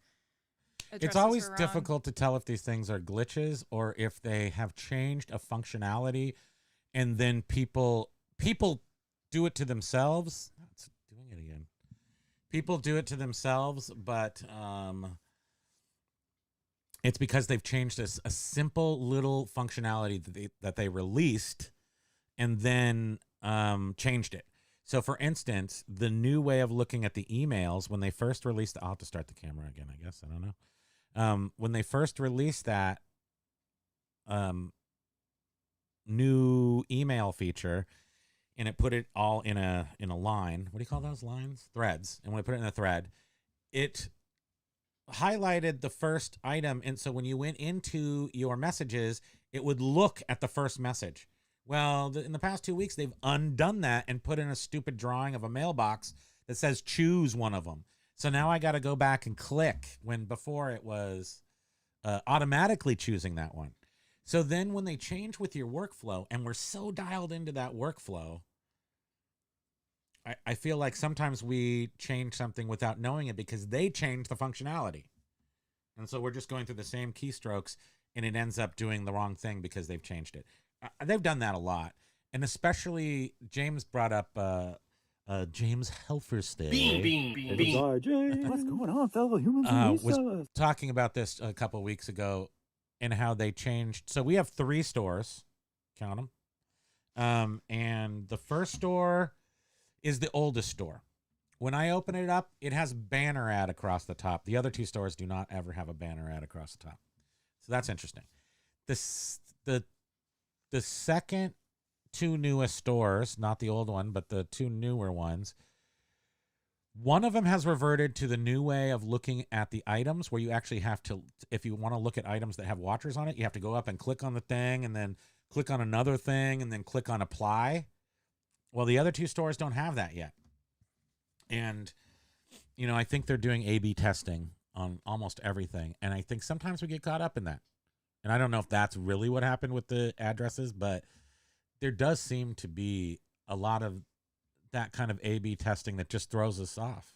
it's always difficult to tell if these things are glitches or if they have changed a functionality and then people do it to themselves. It's doing it again. People do it to themselves, but it's because they've changed a simple little functionality that they released and then changed it. So, for instance, the new way of looking at the emails, when they first released, I'll have to start the camera again, I guess. I don't know. When they first released that new email feature, and it put it all in a line. What do you call those lines? Threads. And when I put it in a thread, it highlighted the first item, and so when you went into your messages, it would look at the first message. Well, in the past 2 weeks, they've undone that and put in a stupid drawing of a mailbox that says choose one of them. So now I got to go back and click when before it was automatically choosing that one. So then when they change with your workflow, and we're so dialed into that workflow, I feel like sometimes we change something without knowing it because they change the functionality. And so we're just going through the same keystrokes and it ends up doing the wrong thing because they've changed it. They've done that a lot. And especially James brought up James Helferstay. Bizarre James. What's going on, fellow humans and was resellers? talking about this a couple of weeks ago and how they changed. So we have 3 stores, count them. And the first store is the oldest store. When I open it up, it has banner ad across the top. The other 2 stores do not ever have a banner ad across the top. So that's interesting. The second 2 newest stores, not the old one, but the 2 newer ones, one of them has reverted to the new way of looking at the items where you actually have to, if you want to look at items that have watchers on it, you have to go up and click on the thing and then click on another thing and then click on apply. Well, the other 2 stores don't have that yet. And, I think they're doing A/B testing on almost everything. And I think sometimes we get caught up in that. And I don't know if that's really what happened with the addresses, but there does seem to be a lot of that kind of A/B testing that just throws us off.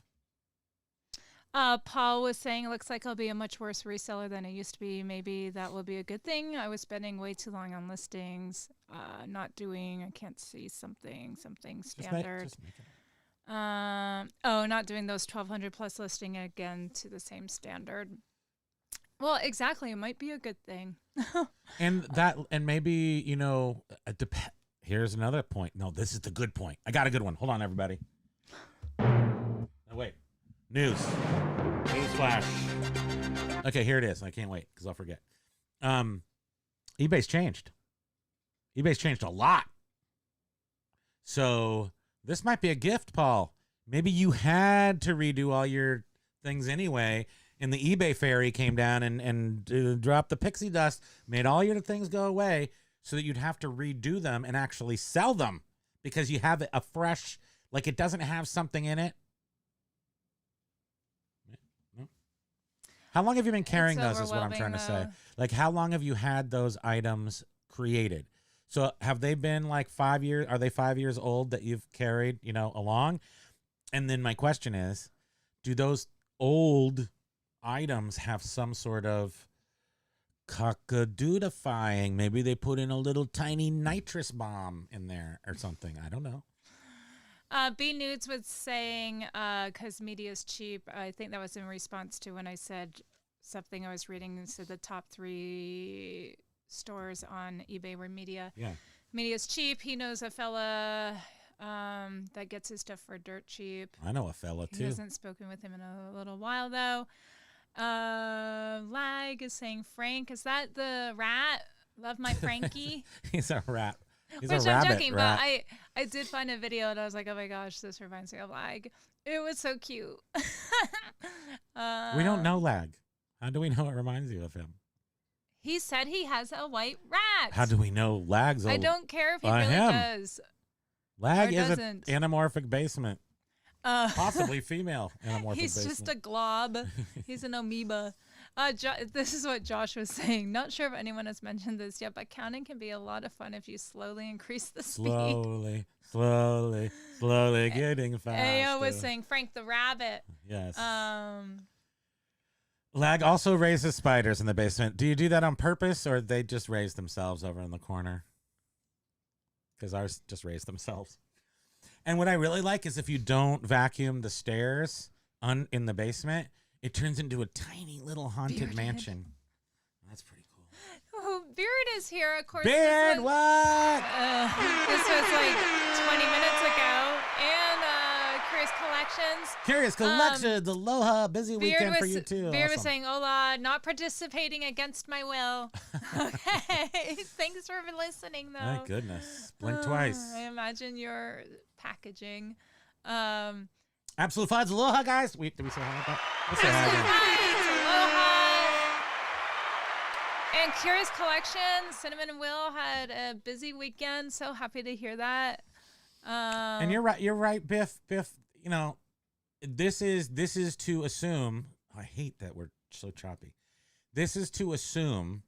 Paul was saying it looks like I'll be a much worse reseller than I used to be. Maybe that will be a good thing. I was spending way too long on listings, I can't see something standard. Just make it. Not doing those 1,200 plus listing again to the same standard. Well, exactly. It might be a good thing. And maybe, here's another point. No, this is the good point. I got a good one. Hold on, everybody. Oh, wait. News flash. Okay, here it is. I can't wait because I'll forget. eBay's changed. eBay's changed a lot. So this might be a gift, Paul. Maybe you had to redo all your things anyway, and the eBay fairy came down and dropped the pixie dust, made all your things go away so that you'd have to redo them and actually sell them because you have a fresh, like it doesn't have something in it. How long have you been carrying those is what I'm trying to say. Like, how long have you had those items created? So have they been like 5 years? Are they 5 years old that you've carried, along? And then my question is, do those old items have some sort of cockadootifying? Maybe they put in a little tiny nitrous bomb in there or something. I don't know. B Nudes was saying, because media is cheap. I think that was in response to when I said something I was reading and said the top 3 stores on eBay were media. Yeah. Media is cheap. He knows a fella that gets his stuff for dirt cheap. I know a fella too. He hasn't spoken with him in a little while though. Lag is saying Frank. Is that the rat? Love my Frankie. He's a rat. He's Which a I'm rabbit joking, rat. but I did find a video and I was like, oh my gosh, this reminds me of Lag. It was so cute. We don't know Lag. How do we know it reminds you of him? He said he has a white rat. How do we know Lag's I don't care if he by really him. does. Lag or is an doesn't. anamorphic basement. Possibly female anamorphic He's basement. just a glob. He's an amoeba. This is what Josh was saying. Not sure if anyone has mentioned this yet, but counting can be a lot of fun if you slowly increase the speed. Slowly getting faster. Ayo was saying Frank the Rabbit. Yes. Lag also raises spiders in the basement. Do you do that on purpose, or they just raise themselves over in the corner? Because ours just raise themselves. And what I really like is if you don't vacuum the stairs in the basement, it turns into a tiny little haunted mansion. That's pretty cool. Oh, Beard is here, of course. Beard, what? This was like 20 minutes ago. And Curious Collections. Aloha, busy weekend for you too. Beard Awesome. was saying, hola, not participating against my will. Okay. Thanks for listening, though. My goodness. Blink twice. I imagine your packaging. Absolute Fides. Aloha, guys. Did we say hi about that? Let's say hi Absolute again. Fides. Aloha. And Curious Collections, Cinnamon and Will had a busy weekend. So happy to hear that. And you're right, Biff. You know, this is to assume. I hate that we're so choppy. This is to assume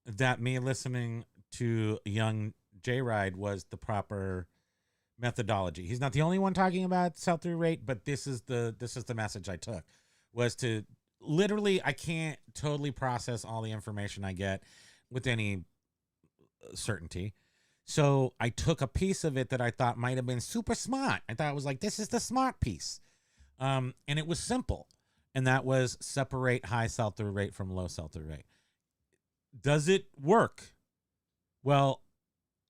that me listening to young J Ride was the proper methodology. He's not the only one talking about sell-through rate, but this is the message I took, was to literally, I can't totally process all the information I get with any certainty. So I took a piece of it that I thought might have been super smart. I thought it was like, this is the smart piece. And it was simple. And that was separate high sell-through rate from low sell-through rate. Does it work? Well,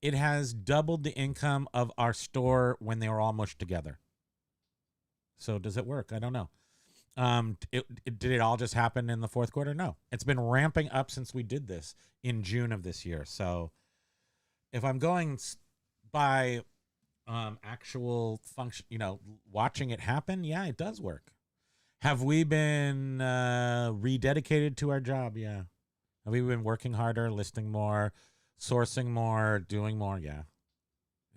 it has doubled the income of our store when they were all mushed together. So does it work? I don't know. Did it all just happen in the fourth quarter? No. It's been ramping up since we did this in June of this year. So if I'm going by actual function, watching it happen, yeah, it does work. Have we been rededicated to our job? Yeah. Have we been working harder, listing more, sourcing more, doing more? Yeah.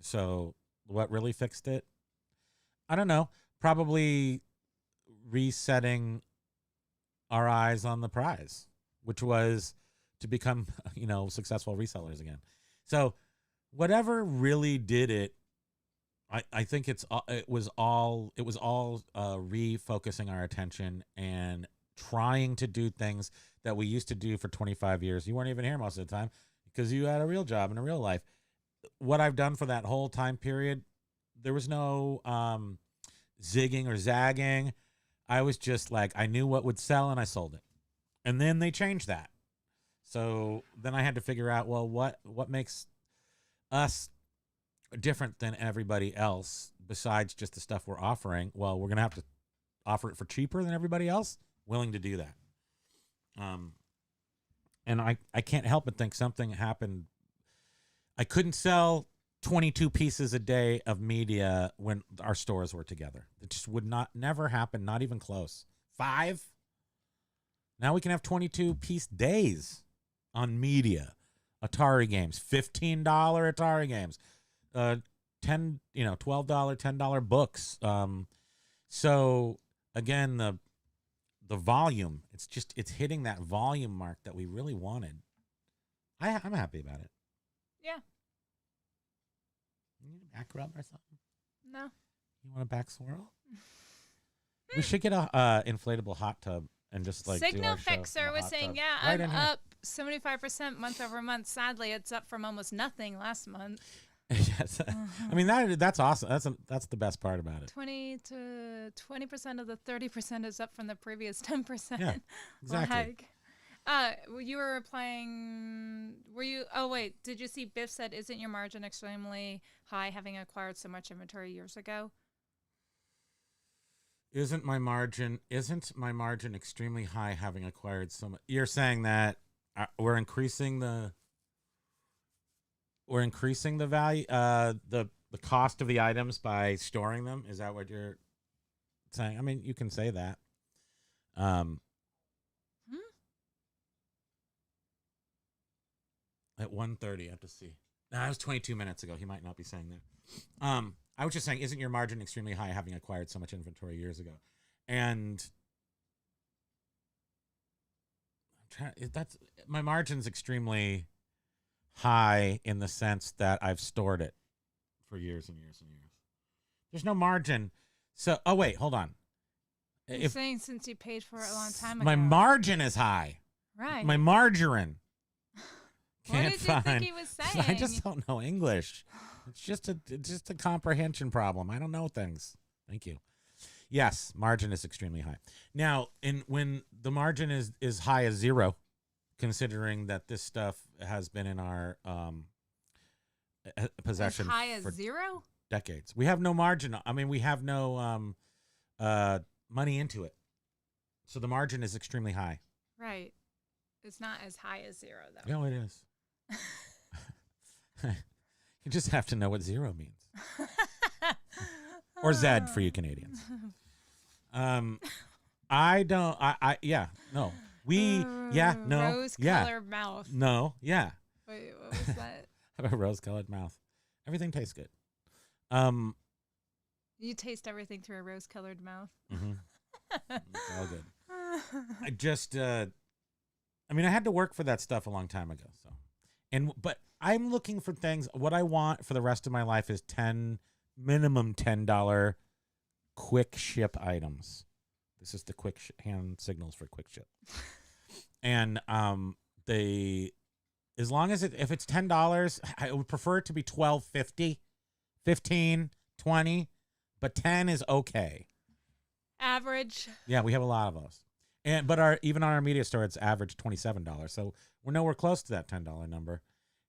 So what really fixed it? I don't know. Probably resetting our eyes on the prize, which was to become, successful resellers again. So whatever really did it, I think it was all refocusing our attention and trying to do things that we used to do for 25 years. You weren't even here most of the time because you had a real job and a real life. What I've done for that whole time period, there was no zigging or zagging. I was just like, I knew what would sell and I sold it. And then they changed that. So then I had to figure out, well, what makes us different than everybody else besides just the stuff we're offering? Well, we're going to have to offer it for cheaper than everybody else. Willing to do that. And I can't help but think something happened. I couldn't sell 22 pieces a day of media when our stores were together. It just would never happen. Not even close. 5. Now we can have 22 piece days on media. Atari games, $15 Atari games, $12, $10 books. So again, the volume, it's hitting that volume mark that we really wanted. I'm happy about it. Yeah. You need a back rub or something? No. You want a back swirl? We should get a inflatable hot tub and just like Signal do our show Fixer in a was hot saying, tub. yeah, Right I'm in here. up 75% month over month. Sadly, it's up from almost nothing last month. Yes. I mean, that's awesome. That's the best part about it. 20% of the 30% is up from the previous 10%. Yeah, exactly. You were replying, did you see Biff said, isn't your margin extremely high having acquired so much inventory years ago? Isn't my margin extremely high having acquired so much? You're saying that we're increasing the value, the cost of the items by storing them. Is that what you're saying? I mean, you can say that. at 1:30. I have to see. No, that was 22 minutes ago. He might not be saying that. I was just saying, isn't your margin extremely high having acquired so much inventory years ago? And that's my margin's extremely high in the sense that I've stored it for years and years and years. There's no margin. So, oh wait, hold on. You're saying since you paid for it a long time ago. My margin is high. Right. My margarine. What did you think he was saying? I just don't know English. It's just a comprehension problem. I don't know things. Thank you. Yes, margin is extremely high. Now, when the margin is high as zero, considering that this stuff has been in our possession as high as for zero decades, we have no margin. I mean, we have no money into it, so the margin is extremely high. Right. It's not as high as zero though. No, it is. You just have to know what zero means. Or Z for you Canadians. I don't. Yeah. No. No. Rose-colored mouth. No. Yeah. Wait, what was that? I have a rose-colored mouth. Everything tastes good. You taste everything through a rose-colored mouth. Mm-hmm. It's all good. I just. I mean, I had to work for that stuff a long time ago. So, but I'm looking for things. What I want for the rest of my life is minimum $10 quick ship items. This is the quick hand signals for quick ship. And as long as if it's $10, I would prefer it to be $12.50, $15, $20, but 10 is okay. Average. Yeah, we have a lot of those. But even on our media store, it's average $27. So we're nowhere close to that $10 number,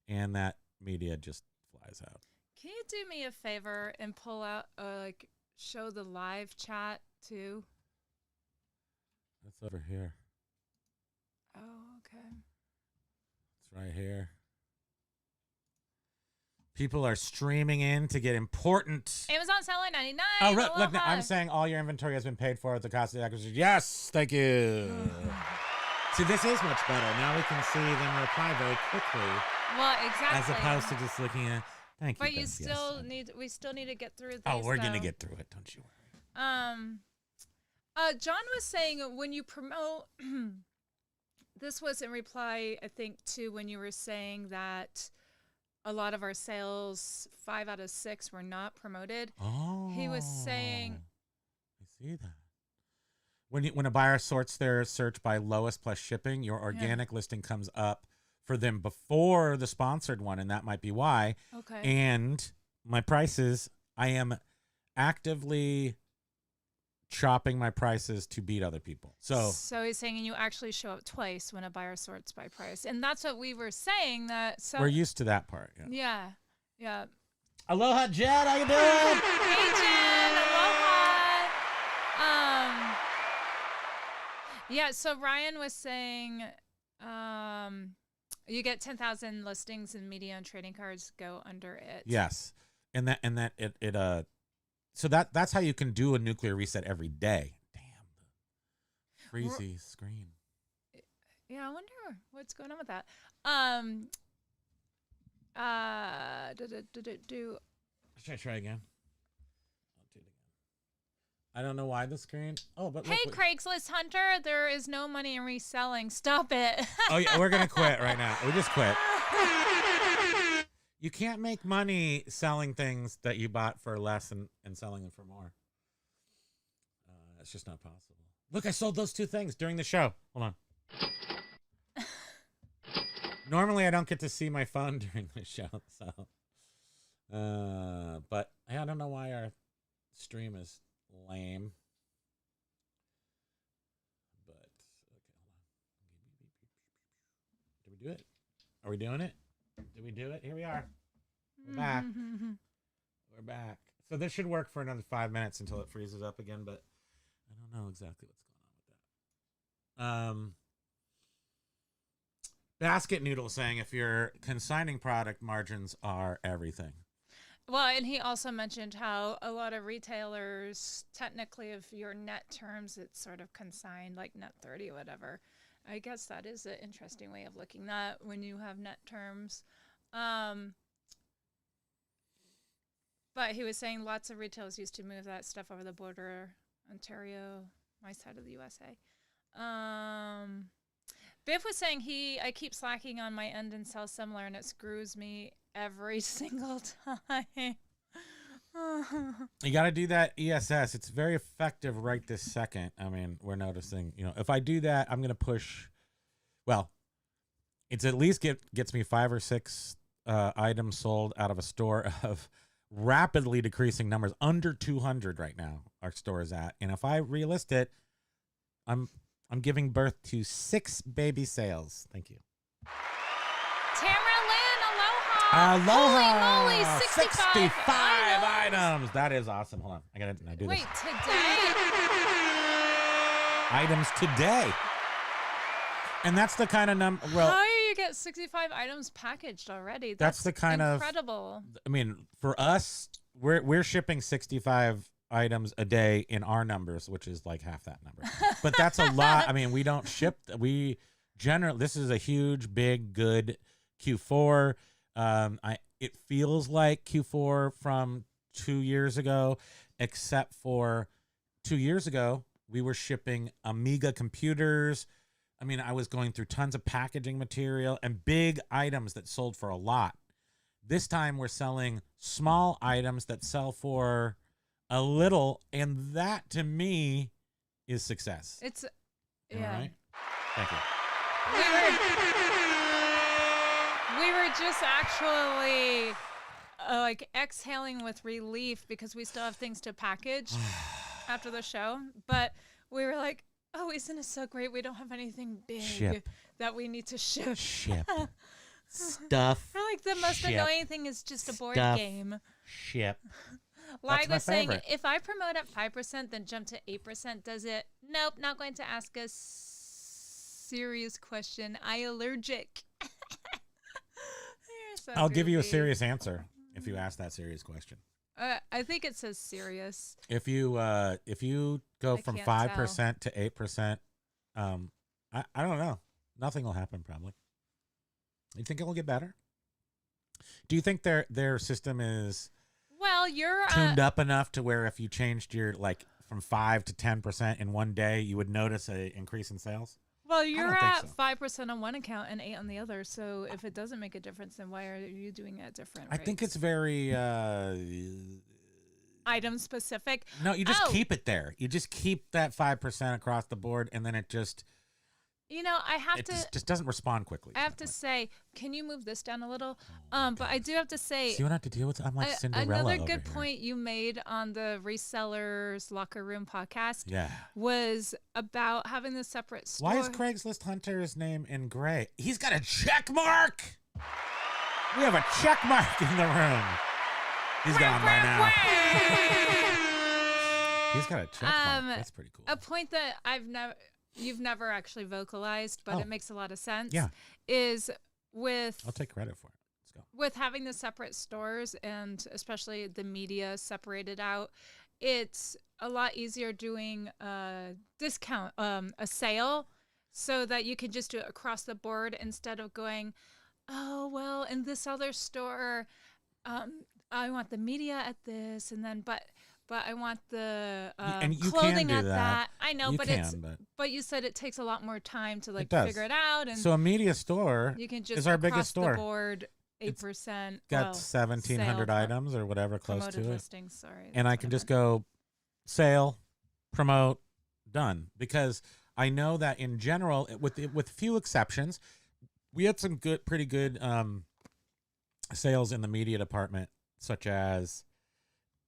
and that media just flies out. Can you do me a favor and pull out, show the live chat too? That's over here. Oh, okay. It's right here. People are streaming in to get important. Amazon selling $99. Oh, look, now, I'm saying all your inventory has been paid for at the cost of the acquisition. Yes, thank you. See, this is much better. Now we can see them reply very quickly. Well, exactly. As opposed to just looking at, thank you. But we still need to get through these. Oh, we're going to get through it. Don't you worry. John was saying when you promote, this was in reply, I think, to when you were saying that a lot of our sales, 5 out of 6, were not promoted. Oh. He was saying, I see that. When a buyer sorts their search by lowest plus shipping, your organic listing comes up for them before the sponsored one, and that might be why. Okay. And my prices, I am actively chopping my prices to beat other people. So he's saying you actually show up twice when a buyer sorts by price. And that's what we were saying. We're used to that part. Yeah. Yeah. Aloha, Jed. How you doing? Hey, Jed. Aloha. Yeah, so Ryan was saying you get 10,000 listings and media and trading cards go under it. Yes. And that it so that's how you can do a nuclear reset every day. Damn, the freezy screen. Yeah, I wonder what's going on with that. Should I try again? I'll do it again. I don't know why the screen. Oh, but hey, Craigslist Hunter, there is no money in reselling. Stop it. Oh yeah, we're gonna quit right now. We just quit. You can't make money selling things that you bought for less and selling them for more. It's just not possible. Look, I sold those 2 things during the show. Hold on. Normally, I don't get to see my phone during the show, so. But I don't know why our stream is lame. But okay, hold on. Did we do it? Are we doing it? Did we do it? Here we are. We're back. We're back. So this should work for another 5 minutes until it freezes up again, but I don't know exactly what's going on with that. Basket Noodle saying if you're consigning product, margins are everything. Well, and he also mentioned how a lot of retailers, technically, if your net terms, it's sort of consigned, like net 30 or whatever. I guess that is an interesting way of looking at when you have net terms. But he was saying lots of retailers used to move that stuff over the border, Ontario, my side of the USA. Biff was saying I keep slacking on my end and sell similar, and it screws me every single time. You got to do that ESS. It's very effective right this second. I mean, we're noticing, if I do that, I'm going to push. Well, it's at least gets me 5 or 6 items sold out of a store of rapidly decreasing numbers. Under 200 right now, our store is at. And if I relist it, I'm giving birth to 6 baby sales. Thank you. Tamara Lynn, aloha. Aloha. Holy moly, 65 items. That is awesome. Hold on. I got to do this. Wait, today? Items today. And that's the kind of number. Well, how do you get 65 items packaged already? That's the kind incredible. I mean, for us, we're shipping 65 items a day in our numbers, which is like half that number. But that's a lot. I mean, we don't ship. We generally, this is a huge, big, good Q4. It feels like Q4 from 2 years ago, except for 2 years ago, we were shipping Amiga computers. I mean, I was going through tons of packaging material and big items that sold for a lot. This time we're selling small items that sell for a little, and that to me is success. It's, Am I right? Thank you. We were just actually like exhaling with relief because we still have things to package after the show. But we were like, oh, isn't it so great? We don't have anything big that we need to ship. Stuff. We're like, the most annoying thing is just a board game. Ship. Like was saying, if I promote at 5%, then jump to 8%, does it? Nope, not going to ask a serious question. I allergic. So I'll give you a serious answer if you ask that serious question. I think it says serious. If you go from 5% to 8%, I don't know. Nothing will happen probably. You think it will get better? Do you think their system is you're tuned up enough to where if you changed your like from 5 to 10% in one day, you would notice an increase in sales? Well, you're at 5% on one account and 8 on the other. So if it doesn't make a difference, then why are you doing it at different rates? I think it's very item specific. No, you just keep it there. You just keep that 5% across the board, and then it just. It just doesn't respond quickly. I have to say, can you move this down a little? But I do have to say, so you don't have to deal with it. I'm like Cinderella. Another good point you made on the Resellers Locker Room podcast was about having the separate store. Why is Craigslist Hunter's name in gray? He's got a check mark. We have a check mark in the room. He's gone by now. He's got a check mark. That's pretty cool. A point that you've never actually vocalized, but it makes a lot of sense. Yeah. Is with I'll take credit for it. Let's go. With having the separate stores and especially the media separated out, it's a lot easier doing a discount, a sale, so that you can just do it across the board instead of going, oh well, in this other store, I want the media at this, and then but I want the clothing at that. I know, but you said it takes a lot more time to figure it out. And so a media store you can just is our biggest store. The board, 8%. Got 1,700 items or whatever close to listings, it. Sorry, and I can just go sale, promote, done. Because I know that in general, with few exceptions, we had some pretty good sales in the media department, such as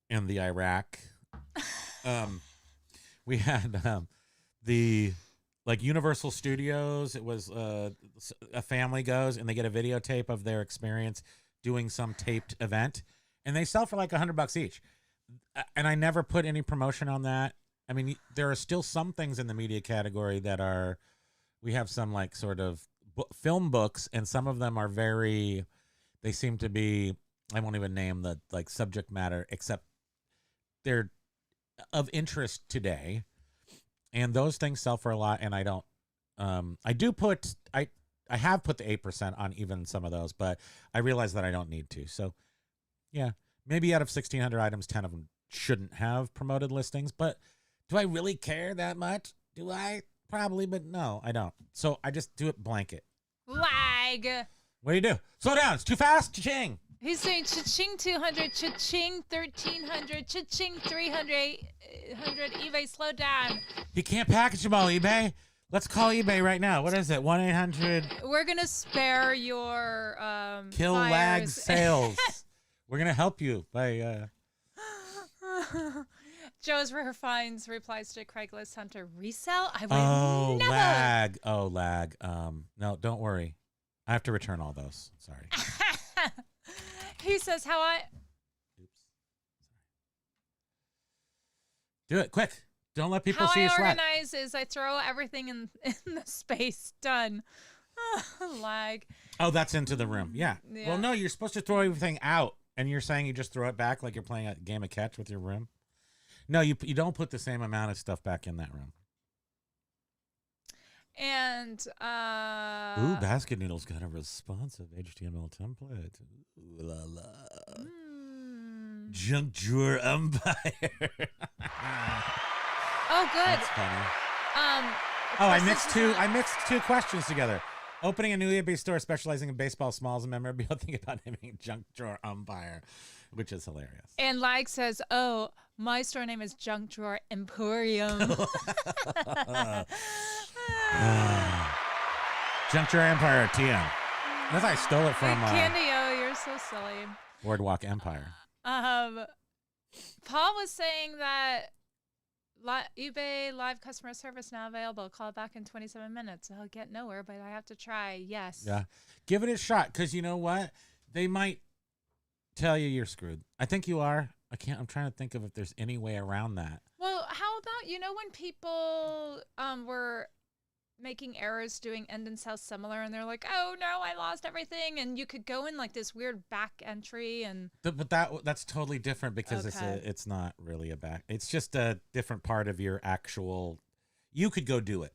in the Iraq. We had the Universal Studios. It was a family goes and they get a videotape of their experience doing some taped event, and they sell for like $100 each. And I never put any promotion on that. I mean, there are still some things in the media category that are. We have some sort of film books, and some of them are very. They seem to be. I won't even name the subject matter, except they're of interest today, and those things sell for a lot. And I don't I do put I have put the 8% on even some of those, but I realize that I don't need to. So yeah, maybe out of 1,600 items, 10 of them shouldn't have promoted listings. But do I really care that much? Do I? Probably, but no, I don't. So I just do it blanket. Lag. What do you do? Slow down. It's too fast. Cha-ching. He's saying cha-ching 200, cha-ching 1,300, cha-ching 300, eBay, slow down. You can't package them all, eBay. Let's call eBay right now. What is it? 1-800. We're going to spare your Kill buyers. lag sales. We're going to help you by... Joe's Refunds replies to Craigslist Hunter. Resell? I would never. Lag. Oh, lag. No, don't worry. I have to return all those. Sorry. He says how I... Oops. Do it quick. Don't let people see you How I sweat. organize is I throw everything in the space. Done. Lag. Oh, that's into the room. Yeah. Yeah. Well, no, you're supposed to throw everything out, and you're saying you just throw it back like you're playing a game of catch with your room. No, you don't put the same amount of stuff back in that room. And Ooh, Basket Noodle's got a responsive HTML template. Ooh la la. Junk drawer umpire. Oh, good. That's funny. Oh, I mixed two questions together. Opening a new eBay store specializing in baseball smalls and memorabilia. Think about naming junk drawer umpire, which is hilarious. And Lag says, "Oh, my store name is Junk Drawer Emporium." Junk drawer empire TM. Unless I stole it from Candy, oh, you're so silly. Boardwalk Empire. Paul was saying that eBay live customer service now available. Call back in 27 minutes. I'll get nowhere, but I have to try. Yes. Yeah. Give it a shot, because you know what? They might tell you you're screwed. I think you are. I'm trying to think of if there's any way around that. Well, how about, when people were making errors doing end and sell similar, and they're like, oh no, I lost everything, and you could go in like this weird back entry, and But that's totally different, because Okay. it's not really a back. It's just a different part of your actual. You could go do it,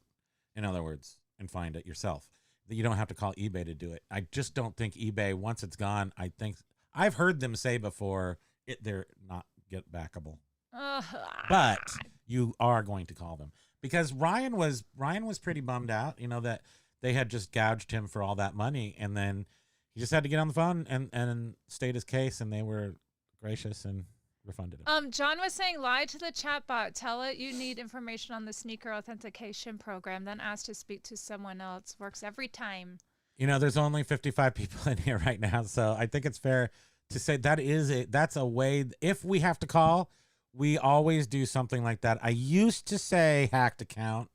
in other words, and find it yourself. You don't have to call eBay to do it. I just don't think eBay, once it's gone, I think I've heard them say before they're not get backable. But you are going to call them, because Ryan was pretty bummed out, that they had just gouged him for all that money, and then he just had to get on the phone and state his case, and they were gracious and refunded him. John was saying, lie to the chatbot, tell it you need information on the sneaker authentication program, then ask to speak to someone else. Works every time. There's only 55 people in here right now, so I think it's fair to say that's a way. If we have to call, we always do something like that. I used to say hacked account,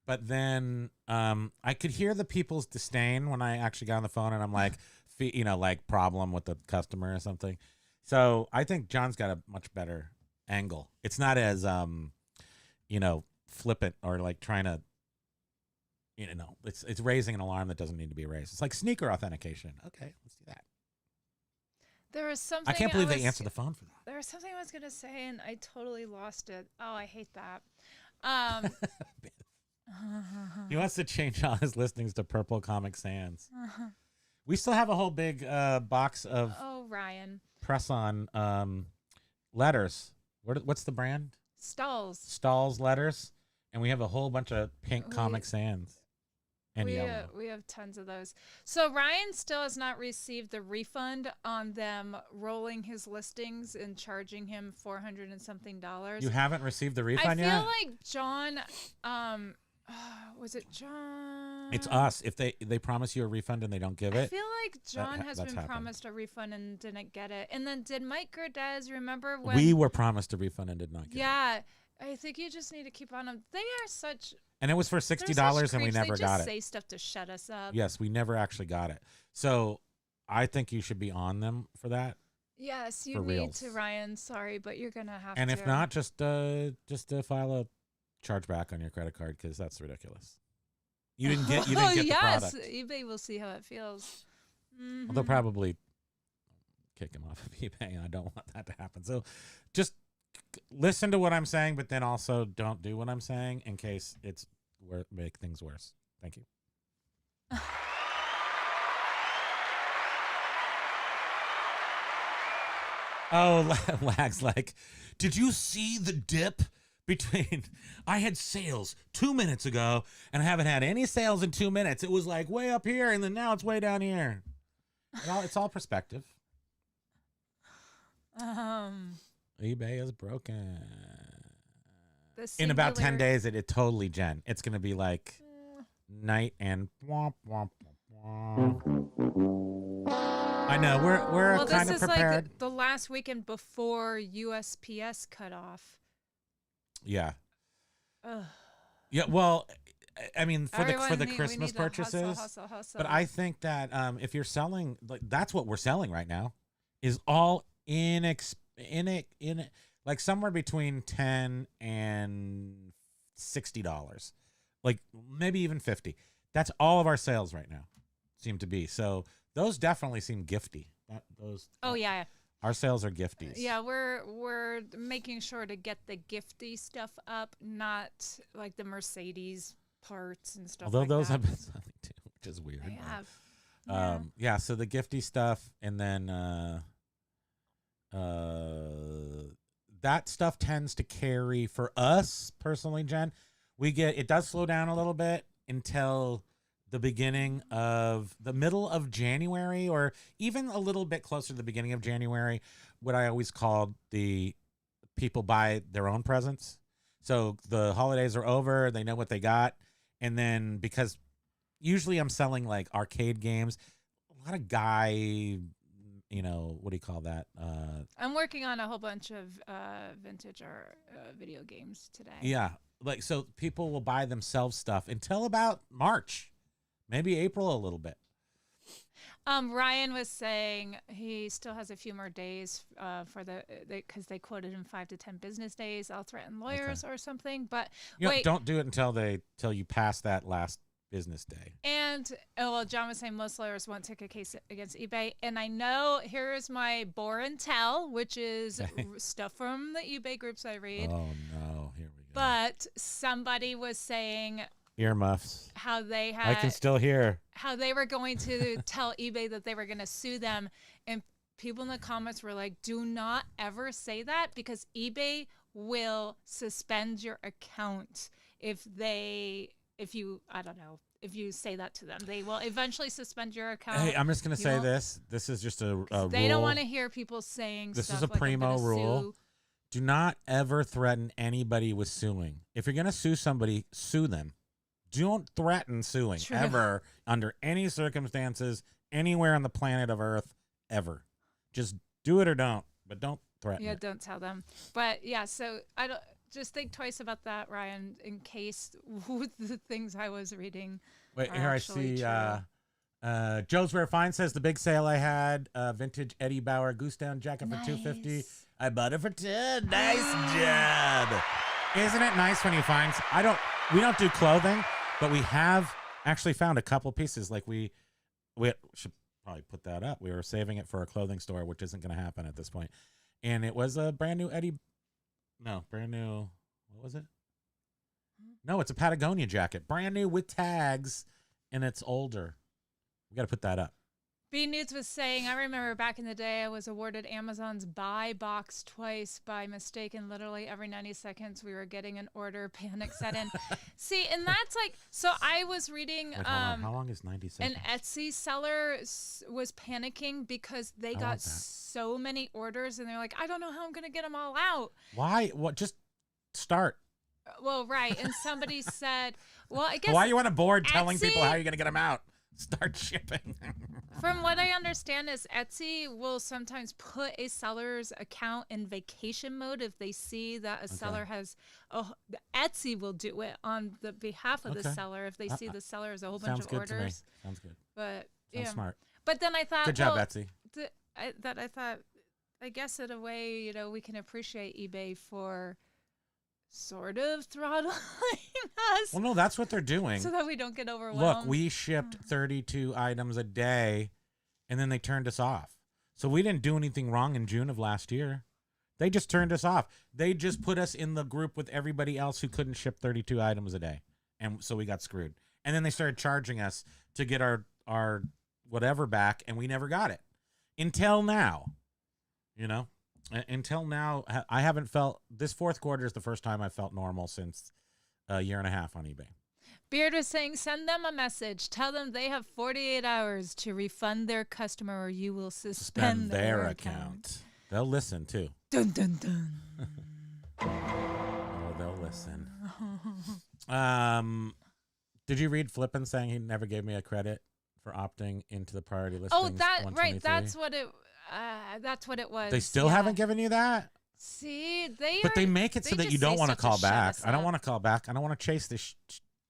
but then I could hear the people's disdain when I actually got on the phone, and I'm like, like problem with the customer or something. So I think John's got a much better angle. It's not as flippant or like trying to, it's raising an alarm that doesn't need to be raised. It's like sneaker authentication. Okay, let's do that. There was something. I can't believe they answered the phone for that. There was something I was going to say, and I totally lost it. Oh, I hate that. He wants to change all his listings to Purple Comic Sans. We still have a whole big box of Ryan. press-on letters. What's the brand? Stalls letters. And we have a whole bunch of pink Comic Sans. And yellow. We have tons of those. So Ryan still has not received the refund on them rolling his listings and charging him $400 and something. You haven't received the refund yet? I feel like John, was it John? It's us. If they promise you a refund and they don't give it. I feel like John has been happened. promised a refund and didn't get it. And then did Mike Gerdez remember when we were promised a refund and did not get it? Yeah. I think you just need to keep on them. They are such. And it was for $60 and we never got it. They just say stuff to shut us up. Yes, we never actually got it. So I think you should be on them for that. Yes, you need to, Ryan. Sorry, but you're gonna have to. And if not, just file a chargeback on your credit card, because that's ridiculous. You didn't get the product. eBay will see how it feels. Well, they'll probably kick him off of eBay, and I don't want that to happen. So just listen to what I'm saying, but then also don't do what I'm saying in case make things worse. Thank you. Oh, Lag's like, did you see the dip between? I had sales 2 minutes ago, and I haven't had any sales in 2 minutes. It was like way up here, and then now it's way down here. Well, it's all perspective. eBay is broken. In about 10 days, it totally, Jen. It's going to be like night and womp, womp, womp, womp. I know, we're kind of prepared. This is like the last weekend before USPS cut off. Yeah. Ugh. Yeah, well, I mean, for Everyone the Christmas purchases. Hustle. But I think that if you're selling, like that's what we're selling right now, is all like somewhere between $10 and $60, like maybe even $50. That's all of our sales right now seem to be. So those definitely seem gifty. Yeah. Our sales are gifties. Yeah, we're making sure to get the gifty stuff up, not like the Mercedes parts and stuff. Although like those that. have been selling too, which is weird. They have. Yeah. So the gifty stuff, and then that stuff tends to carry for us personally, Jen. It does slow down a little bit until the middle of January, or even a little bit closer to the beginning of January, what I always called the people buy their own presents. So the holidays are over, they know what they got. And then because usually I'm selling like arcade games, a lot of guy, what do you call that? I'm working on a whole bunch of vintage or video games today. Yeah. Like, so people will buy themselves stuff until about March. Maybe April a little bit. Ryan was saying he still has a few more days for because they quoted him 5 to 10 business days. I'll threaten lawyers or something. But wait, don't do it until you pass that last business day. And John was saying most lawyers won't take a case against eBay. And I know here's my bore and tell, which is stuff from the eBay groups I read. Oh no, here we go. But somebody was saying earmuffs. How they had. I can still hear. How they were going to tell eBay that they were going to sue them, and people in the comments were like, "Do not ever say that because eBay will suspend your account if you say that to them. They will eventually suspend your account." Hey, I'm just going to say this. This is just a rule. They don't want to hear people saying this stuff is a like, Primo rule. Do not ever threaten anybody with suing. If you're going to sue somebody, sue them. Don't threaten suing ever under any circumstances anywhere on the planet of Earth ever. Just do it or don't, but don't threaten. Yeah, don't tell them. But yeah, so I don't just think twice about that, Ryan, in case the things I was reading. Wait, here I see Joe's Rare Find says the big sale I had, vintage Eddie Bauer goose down jacket for $250. I bought it for $10. Nice job. Isn't it nice when you find we don't do clothing, but we have actually found a couple pieces. Like we should probably put that up. We were saving it for a clothing store, which isn't going to happen at this point. And it was a brand new what was it? No, it's a Patagonia jacket, brand new with tags, and it's older. We got to put that up. B Nudes was saying, I remember back in the day, I was awarded Amazon's buy box twice by mistake, and literally every 90 seconds we were getting an order. Panic set in. See, and that's like, so I was reading. Wait, hold on. How long is 90 seconds? An Etsy seller was panicking because they got so many orders, and they're like, I don't know how I'm going to get them all out. Why? What? Just start. Well, right. And somebody said, well, I guess. Why are you on a board telling people how you're going to get them out? Start shipping. From what I understand is Etsy will sometimes put a seller's account in vacation mode if they see that a seller has Etsy will do it on the behalf of the seller if they see the seller has a whole bunch of orders. To me. Sounds good. But sounds smart. But then I thought, good job, Etsy. I guess in a way, we can appreciate eBay for sort of throttling us. Well, no, that's what they're doing. So that we don't get overwhelmed. Look, we shipped 32 items a day, and then they turned us off. So we didn't do anything wrong in June of last year. They just turned us off. They just put us in the group with everybody else who couldn't ship 32 items a day. And so we got screwed. And then they started charging us to get our whatever back, and we never got it until now. You know, until now, I haven't felt this fourth quarter is the first time I felt normal since a year and a half on eBay. Beard was saying, send them a message. Tell them they have 48 hours to refund their customer, or you will suspend their account. They'll listen too. Dun dun dun. Oh, they'll listen. Did you read Flippin saying he never gave me a credit for opting into the priority listings? Oh, that right. That's what it was. They still haven't given you that? See, but they make it so that you don't want to call back. I don't want to call back. I don't want to chase this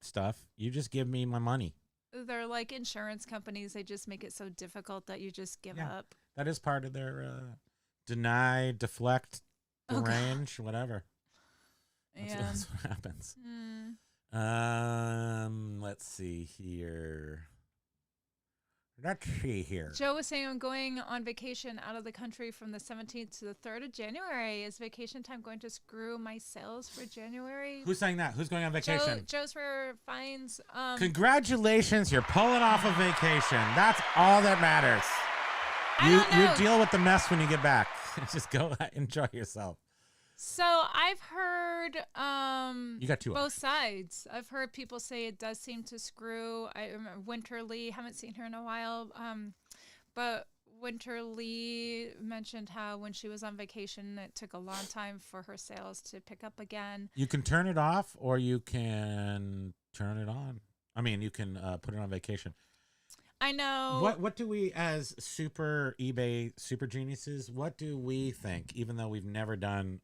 stuff. You just give me my money. They're like insurance companies. They just make it so difficult that you just give up. That is part of their deny, deflect, derange, whatever. That's what happens. Let's see here. Joe was saying, I'm going on vacation out of the country from the 17th to the 3rd of January. Is vacation time going to screw my sales for January? Who's saying that? Who's going on vacation? Joe's for fines. Congratulations, you're pulling off a vacation. That's all that matters. You deal with the mess when you get back. Just go enjoy yourself. So I've heard you got two both sides. I've heard people say it does seem to screw. I remember Winterly, haven't seen her in a while, but Winterly mentioned how when she was on vacation, it took a long time for her sales to pick up again. You can turn it off or you can turn it on. I mean, you can put it on vacation. I know. What do we, as super eBay super geniuses, what do we think, even though we've never done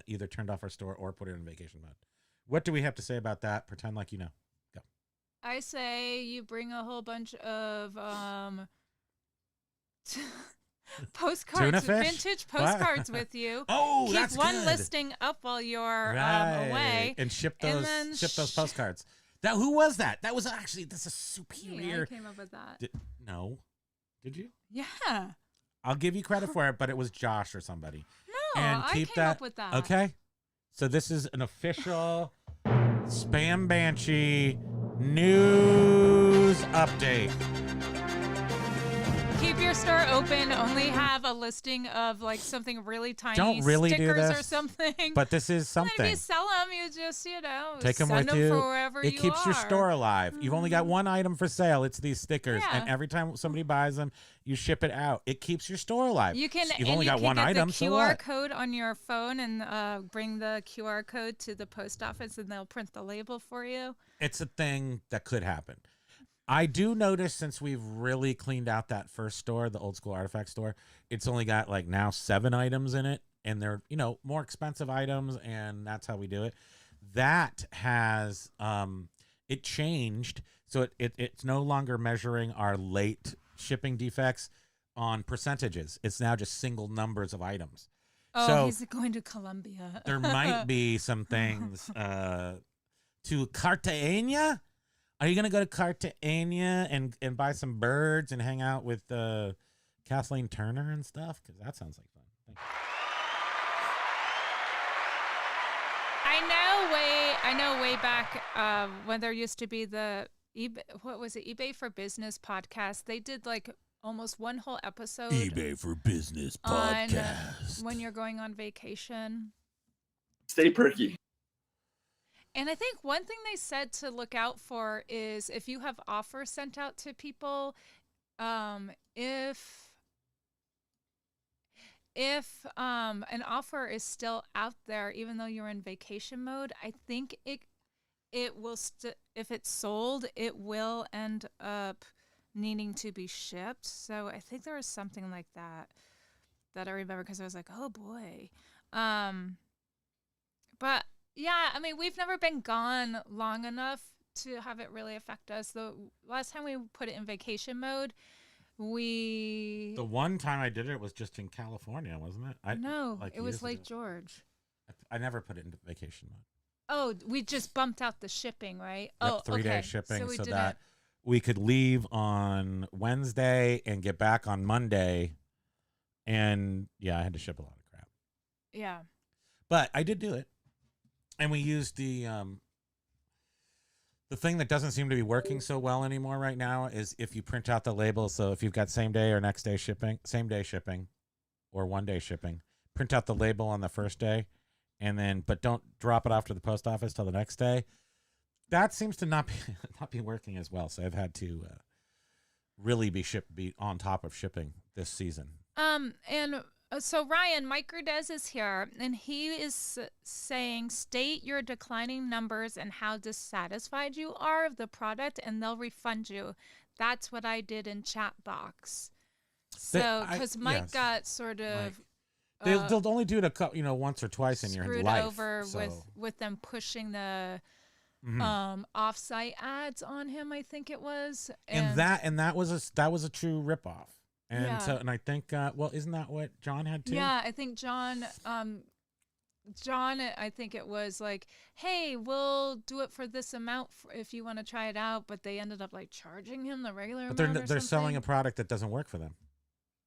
either turned off our store or put it in vacation mode? What do we have to say about that? Pretend like you know. Go. I say you bring a whole bunch of postcards, vintage postcards with you. Oh, Keep that's one good. listing up while you're away. And ship those postcards. Who was that? That was actually, that's a superior. I came up with that. No. Did you? Yeah. I'll give you credit for it, but it was Josh or somebody. No, and I came up with that. Okay. So this is an official Spam Banshee news update. Keep your store open. Only have a listing of like something really tiny. Don't really stickers do this, or something. But this is something. And if you sell them, you just take them send with you. For wherever it keeps your store alive. You've only got one item for sale. It's these stickers, and every time somebody buys them, you ship it out. It keeps your store alive. You can. You've only got one item. The QR code on your phone and bring the QR code to the post office, and they'll print the label for you. It's a thing that could happen. I do notice since we've really cleaned out that first store, the old school artifact store, it's only got like now 7 items in it, and they're, more expensive items, and that's how we do it. That has it changed, so it's no longer measuring our late shipping defects on percentages. It's now just single numbers of items. Oh, so he's going to Colombia. There might be some things to Cartagena. Are you going to go to Cartagena and buy some birds and hang out with Kathleen Turner and stuff? Because that sounds like fun. Thank you. I know way back when there used to be the eBay for Business podcast. They did like almost one whole episode. eBay for Business podcast. When you're going on vacation. Stay perky. And I think one thing they said to look out for is if you have offers sent out to people, if an offer is still out there, even though you're in vacation mode, I think it will if it's sold, it will end up needing to be shipped. So I think there was something like that I remember because I was like, oh boy, but. Yeah, I mean, we've never been gone long enough to have it really affect us. The last time we put it in vacation mode, the one time I did it was just in California, wasn't it? No, it was Lake George. I never put it into vacation mode. Oh, we just bumped out the shipping, right? Yep, 3-day shipping so that we could leave on Wednesday and get back on Monday. And yeah, I had to ship a lot of crap. Yeah. But I did do it. And we used the The thing that doesn't seem to be working so well anymore right now is if you print out the label. So if you've got same day or next day shipping, same day shipping, or 1 day shipping, print out the label on the first day, and then but don't drop it off to the post office till the next day. That seems to not be working as well. So I've had to really be on top of shipping this season. So Ryan, Mike Gerdez is here, and he is saying, state your declining numbers and how dissatisfied you are of the product, and they'll refund you. That's what I did in chat box. So, because Mike got sort of... They'll only do it once or twice in your life. Screwed over with them pushing the off-site ads on him, I think it was. And that was a true ripoff. And so, and I think, isn't that what John had too? Yeah, I think John, I think it was like, hey, we'll do it for this amount if you want to try it out. But they ended up like charging him the regular amount. But they're selling a product that doesn't work for them.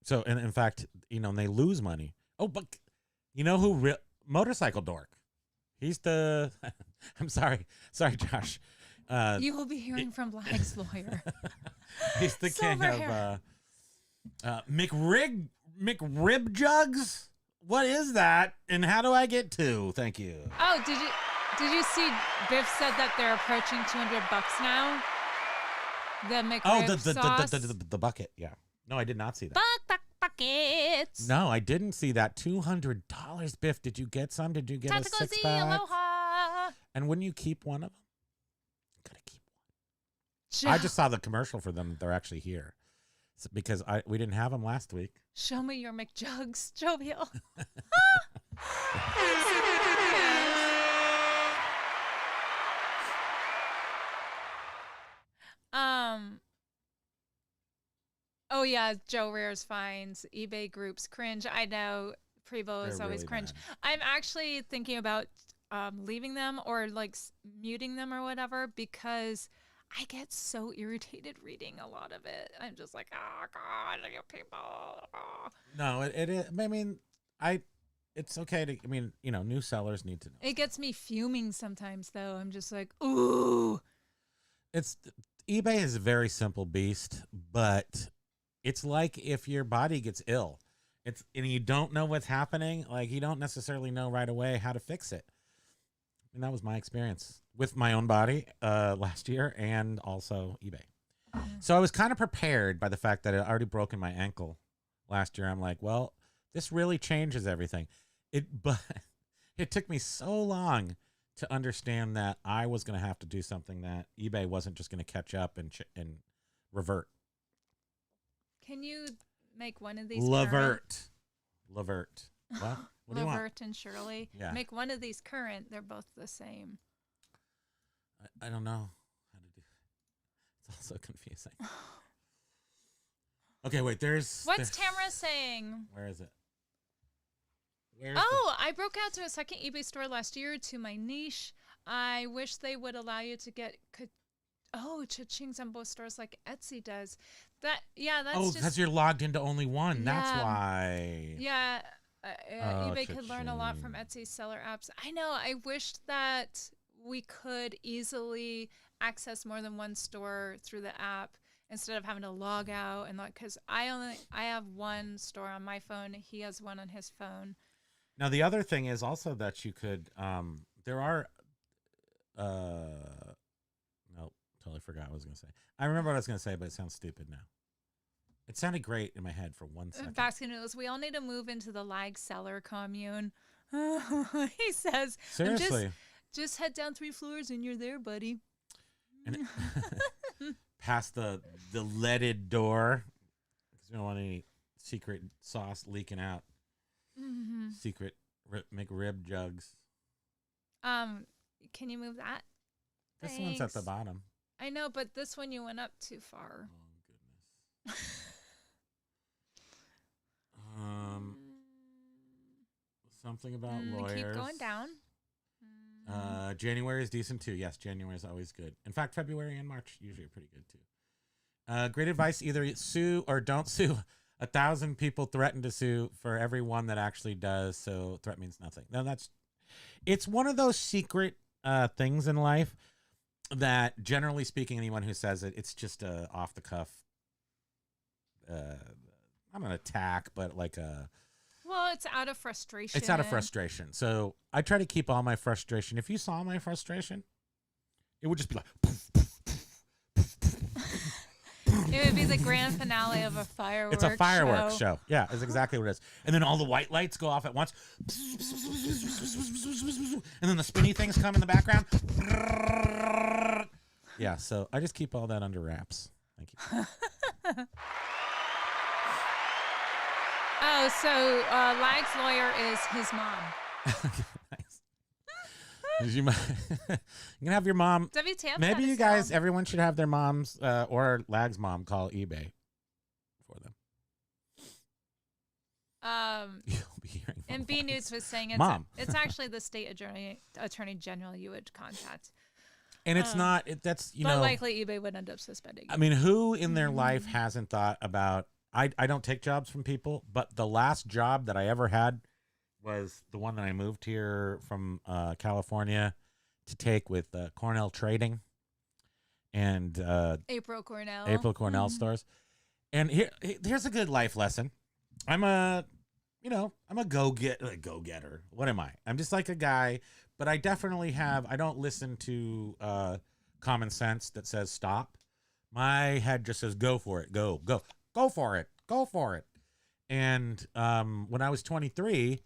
So, and in fact, and they lose money. Oh, but you know who? Motorcycle Dork. He's the. I'm sorry, Josh. You will be hearing from Lag's lawyer. He's the king of. McRib jugs? What is that? And how do I get to? Thank you. Oh, did you see Biff said that they're approaching $200 now? The McRib the bucket. Yeah. No, I did not see that. Buckets. No, I didn't see that. $200, Biff. Did you get some? Did you get a 6-pack? Aloha. And wouldn't you keep one of them? Gotta keep one. I just saw the commercial for them. They're actually here. Because we didn't have them last week. Show me your McJugs, Jovial. Oh yeah, Joe Rare's fines, eBay groups cringe. I know Primo is always really cringe. Bad. I'm actually thinking about leaving them or like muting them or whatever because I get so irritated reading a lot of it. I'm just like, oh God, you people. Oh. No, it is. I mean, it's okay to. I mean, new sellers need to know. It gets me fuming sometimes, though. I'm just like, ooh. eBay is a very simple beast, but it's like if your body gets ill, and you don't know what's happening. Like you don't necessarily know right away how to fix it. And that was my experience with my own body last year and also eBay. So I was kind of prepared by the fact that I had already broken my ankle last year. I'm like, well, this really changes everything. But it took me so long to understand that I was going to have to do something that eBay wasn't just going to catch up and revert. Can you make one of these? Levert. What? What do you want? Levert and Shirley. Yeah. Make one of these current. They're both the same. I don't know how to do it. It's also confusing. Okay, wait. What's Tamara saying? Where is it? I broke out to a second eBay store last year to my niche. I wish they would allow you to get cha-chings on both stores like Etsy does. That's because you're logged into only one. Yeah. That's why. Yeah. eBay could learn a lot from Etsy's seller apps. I know. I wished that we could easily access more than one store through the app instead of having to log out and because I have one store on my phone. He has one on his phone. Now the other thing is also that you could there are nope, totally forgot what I was going to say. I remember what I was going to say, but it sounds stupid now. It sounded great in my head for 1 second. Baskin Noodles, we all need to move into the lag seller commune. He says, seriously. Just head down 3 floors and you're there, buddy. And past the leaded door because we don't want any secret sauce leaking out. Mm-hmm. Secret McRib jugs. Can you move that? This Thanks. one's at the bottom. I know, but this one you went up too far. Oh goodness. Something about lawyers. Keep going down. January is decent too. Yes, January is always good. In fact, February and March usually are pretty good too. Great advice: either sue or don't sue. 1,000 people threaten to sue for every one that actually does. So threat means nothing. Now it's one of those secret things in life. that generally speaking, anyone who says it, it's just a off the cuff, not an attack, but like a. Well, it's out of frustration. It's out of frustration. So I try to keep all my frustration. If you saw my frustration, it would just be like. It would be the grand finale of a fireworks It's a fireworks show. Yeah, that's exactly what it is. And then all the white lights go off at once. And then the spinny things come in the background. Yeah, so I just keep all that under wraps. Thank you. Oh, so Lag's lawyer is his mom. Nice. You can have your mom. WTF. Maybe you guys, everyone should have their moms or Lag's mom call eBay for them. You'll be hearing And B News was saying it's actually the state attorney general you would contact. And it's not, that's, but likely eBay would end up suspending you. I mean, who in their life hasn't thought about, I don't take jobs from people, but the last job that I ever had was the one that I moved here from California to take with Cornell Trading and April Cornell stores. And here's a good life lesson. I'm a go-getter. What am I? I'm just like a guy, but I definitely I don't listen to common sense that says stop. My head just says go for it. Go for it. Go for it. And when I was 23,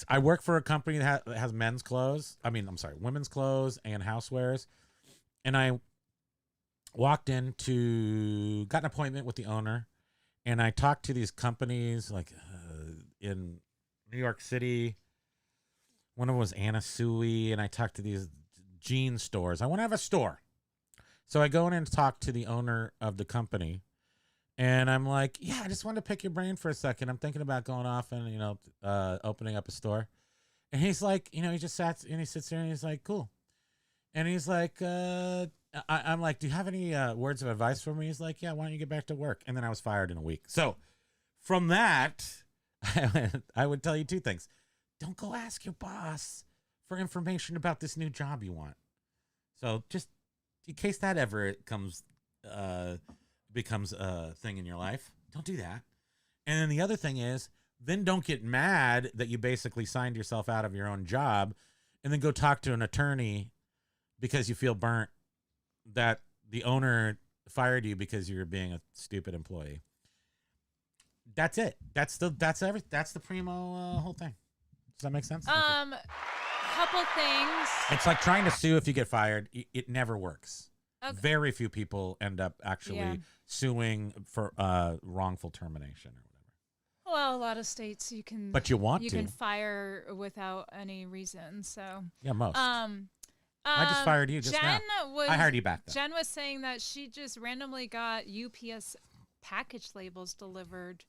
I work for a company that has women's clothes and housewares. And I got an appointment with the owner, and I talked to these companies like in New York City. One of them was Anna Sui, and I talked to these jean stores. I want to have a store. So I go in and talk to the owner of the company. And I'm like, yeah, I just wanted to pick your brain for a second. I'm thinking about going off and, opening up a store. And he's like, he just sits there and he's like, cool. And he's like, I'm like, do you have any words of advice for me? He's like, yeah, why don't you get back to work? And then I was fired in a week. So from that, I would tell you two things. Don't go ask your boss for information about this new job you want. So just in case that ever becomes a thing in your life, don't do that. And then the other thing is, then don't get mad that you basically signed yourself out of your own job and then go talk to an attorney because you feel burnt that the owner fired you because you were being a stupid employee. That's it. That's the Primo whole thing. Does that make sense? Couple things. It's like trying to sue if you get fired. It never works. Okay. Very few people end up actually suing for wrongful termination or whatever. Well, a lot of states you can. But you can fire without any reason. So yeah, most. I just fired you just now. I hired you back though. Jen was saying that she just randomly got UPS package labels delivered.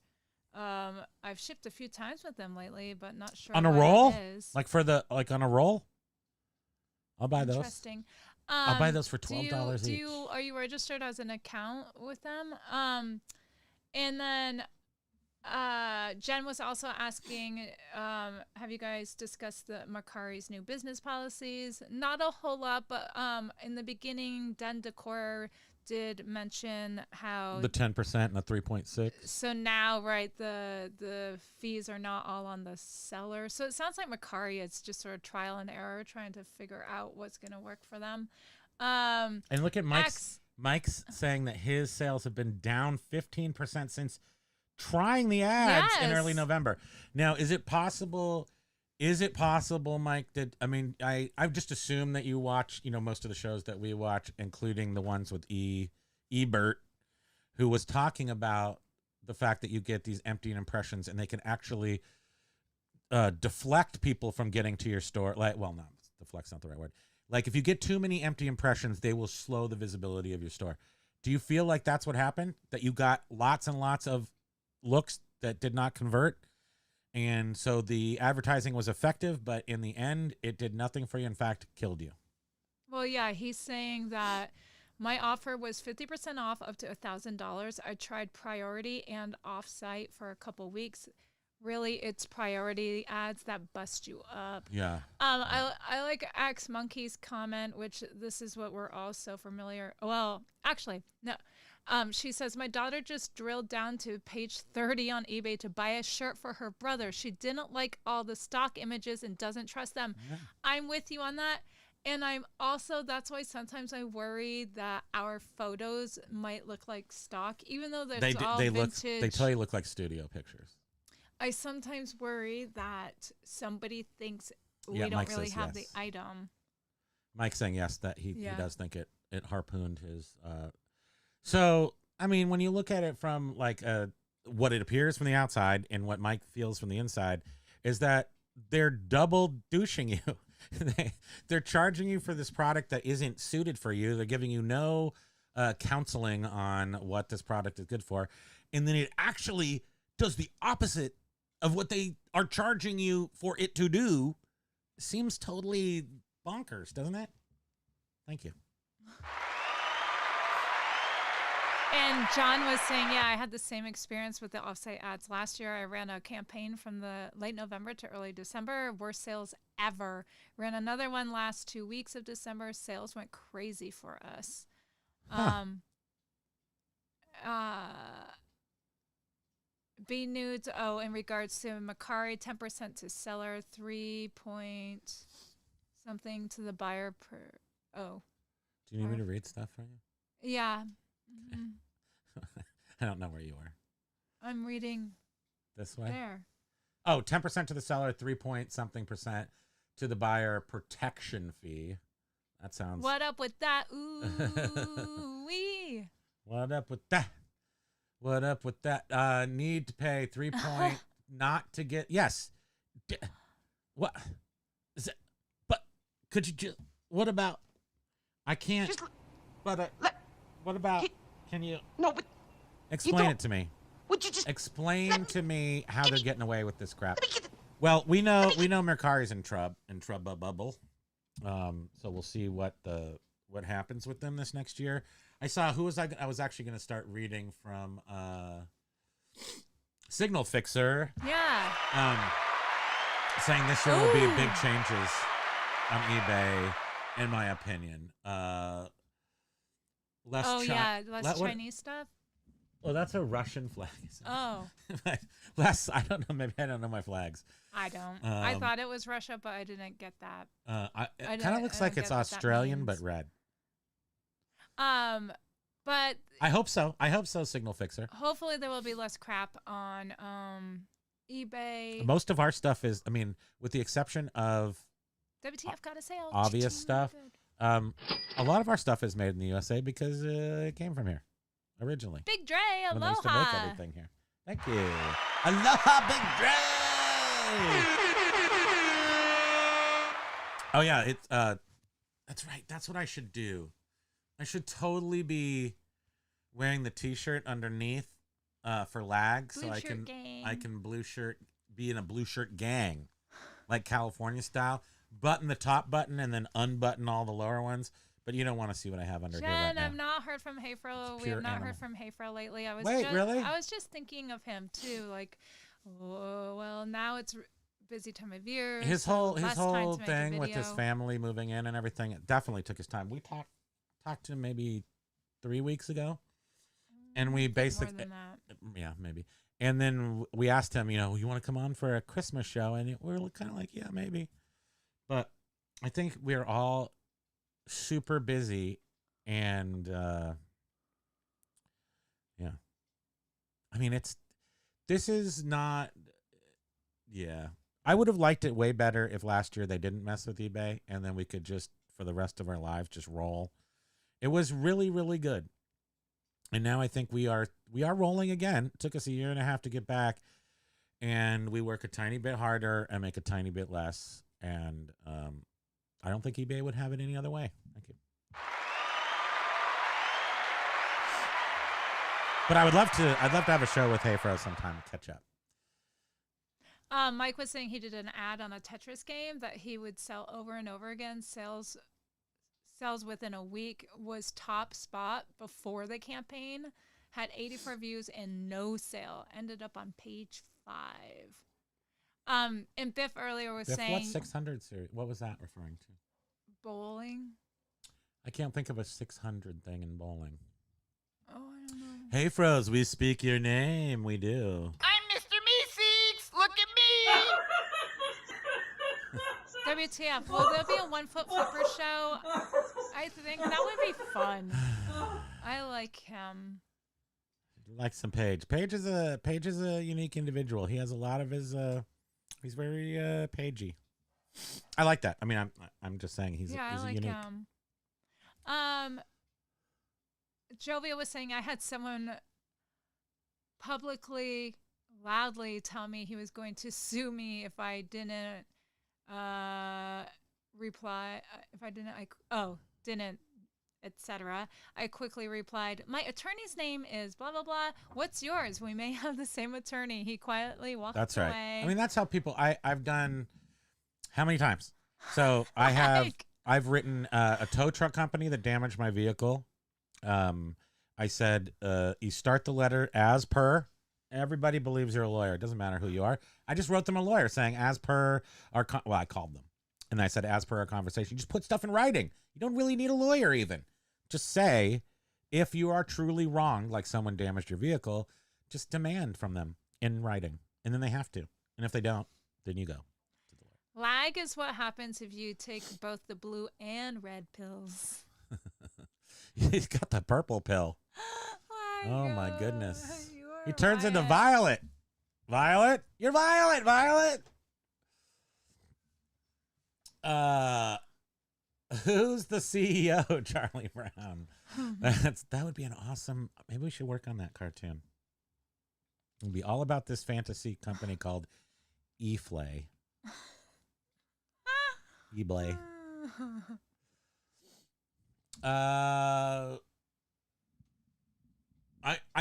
I've shipped a few times with them lately, but not sure on a roll. Like on a roll. I'll buy those. Interesting. I'll buy those for $12 each. Are you registered as an account with them? And then Jen was also asking, have you guys discussed the Mercari's new business policies? Not a whole lot, but in the beginning, Den Decor did mention how the 10% and the 3.6. So now, right, the fees are not all on the seller. So it sounds like Mercari is just sort of trial and error, trying to figure out what's going to work for them. And look at Mike's saying that his sales have been down 15% since trying the ads in early November. Now, is it possible, Mike, that, I've just assumed that you watch, most of the shows that we watch, including the ones with Ebert, who was talking about the fact that you get these empty impressions and they can actually deflect people from getting to your store. Deflect's not the right word. Like if you get too many empty impressions, they will slow the visibility of your store. Do you feel like that's what happened? That you got lots and lots of looks that did not convert? And so the advertising was effective, but in the end, it did nothing for you. In fact, killed you. Well, yeah, he's saying that my offer was 50% off up to $1,000. I tried priority and offsite for a couple weeks. really it's priority ads that bust you up. Yeah. I like Axe Monkey's comment, which this is what we're all so familiar. Well, actually, no. She says, my daughter just drilled down to page 30 on eBay to buy a shirt for her brother. She didn't like all the stock images and doesn't trust them. Yeah. I'm with you on that. And I'm also, that's why sometimes I worry that our photos might look like stock, even though They all vintage. they totally look like studio pictures. I sometimes worry that somebody thinks we Yeah, don't Mike really says have yes. the item. Mike's saying yes, that he Yeah. does think it harpooned his. So I mean, when you look at it from like what it appears from the outside and what Mike feels from the inside, is that they're double douching you. They're charging you for this product that isn't suited for you. They're giving you no counseling on what this product is good for, and then it actually does the opposite of what they are charging you for it to do. Seems totally bonkers, doesn't it? Thank you. And John was saying, yeah, I had the same experience with the offsite ads last year. I ran a campaign from the late November to early December. Worst sales ever. Ran another one last 2 weeks of December. Sales went crazy for us. Huh. B Nudes, in regards to Macari, 10% to seller, 3 point something to the buyer per. Oh. Do you need me to read stuff for you? Yeah. I don't know where you are. I'm reading This way? there. Oh, 10% to the seller, 3 point something percent to the buyer protection fee. That sounds. What up with that? Ooh wee. What up with that? What up with that? Need to pay 3 point not to get. Yes. What is it? But could you just. What about. I can't. But what about. Can you. No, but Explain it to me. would you just Explain to me how they're getting away with this crap. let me get the, Well, we know Mercari's in trouble. So we'll see what happens with them this next year. I saw I was actually going to start reading from Signal Fixer, Yeah. saying this year will be big changes on eBay, in my opinion. Less less Chinese stuff. Oh, that's a Russian flag. Oh, Less. I don't know. Maybe I don't know my flags. I don't. I thought it was Russia, but I didn't get that. It kind of looks like it's get what that Australian, but means. red. But I hope so. Signal Fixer. hopefully there will be less crap on eBay. Most of our stuff is, I mean, with the exception of WTF got a sale. obvious Cha-ching, stuff, good. a lot of our stuff is made in the USA because it came from here originally. Big Dre, When they used to make aloha. everything here. Thank you. Aloha, Big Dre. Oh yeah, it's that's right. That's what I should do. I should totally be wearing the T-shirt underneath for lag, Blue so I shirt can gang. be in a blue shirt gang, like California style. Button the top button and then unbutton all the lower ones. But you don't want to see what I have under here right Jen, now. I've not heard from Hayfro. It's We have pure not animal. heard from Hayfro lately. I was Wait, just, really? I was just thinking of him too. Like, oh, well, now it's busy time of year. His so whole less time to make a thing with his video. family moving in and everything, it definitely took his time. We talked to him maybe 3 weeks ago, and we More basically than that. yeah, maybe. And then we asked him, you want to come on for a Christmas show? And we were kind of like, yeah, maybe. But I think we're all super busy, and yeah. I mean, this is not. Yeah, I would have liked it way better if last year they didn't mess with eBay, and then we could just, for the rest of our lives, just roll. It was really, really good. And now I think we are rolling again. It took us a year and a half to get back, and we work a tiny bit harder and make a tiny bit less. And I don't think eBay would have it any other way. Thank you. But I'd love to have a show with Hayfro sometime to catch up. Mike was saying he did an ad on a Tetris game that he would sell over and over again. Sales within a week was top spot before the campaign. had 84 views and no sale. Ended up on page 5. And Biff earlier was Biff, saying what 600 series? What was that referring to? bowling. I can't think of a 600 thing in bowling. Oh, I don't know. Hey, Froze, we speak your name. We do. I'm Mr. Meeseeks. Look at me. WTF? Will there be a 1 foot flipper show? I think that would be fun. I like him. Like some Paige. Paige is a unique individual. He has a lot of his. He's very pagey. I like that. I mean, I'm just saying he's I like unique. him. Jovia was saying I had someone publicly, loudly tell me he was going to sue me if I didn't reply. If I didn't, etc. I quickly replied, "My attorney's name is blah blah blah. What's yours? We may have the same attorney." He quietly walked away. That's right. I mean, that's how people. I've done. How many times? So I have. I've written a tow truck company that damaged my vehicle. I said, you start the letter as per. Everybody believes you're a lawyer. It doesn't matter who you are. I just wrote them a lawyer saying, as per our, I called them. And I said, as per our conversation. You just put stuff in writing. You don't really need a lawyer even. Just say, if you are truly wrong, like someone damaged your vehicle, just demand from them in writing. And then they have to. And if they don't, then you go. Lag is what happens if you take both the blue and red pills. He's got the purple pill. Oh my God. goodness. You are He turns into Violet. Violet. Violet? You're Violet, Violet. Who's the CEO, Charlie Brown? That would be an awesome. Maybe we should work on that cartoon. It'd be all about this fantasy company called eFlay. eBay. I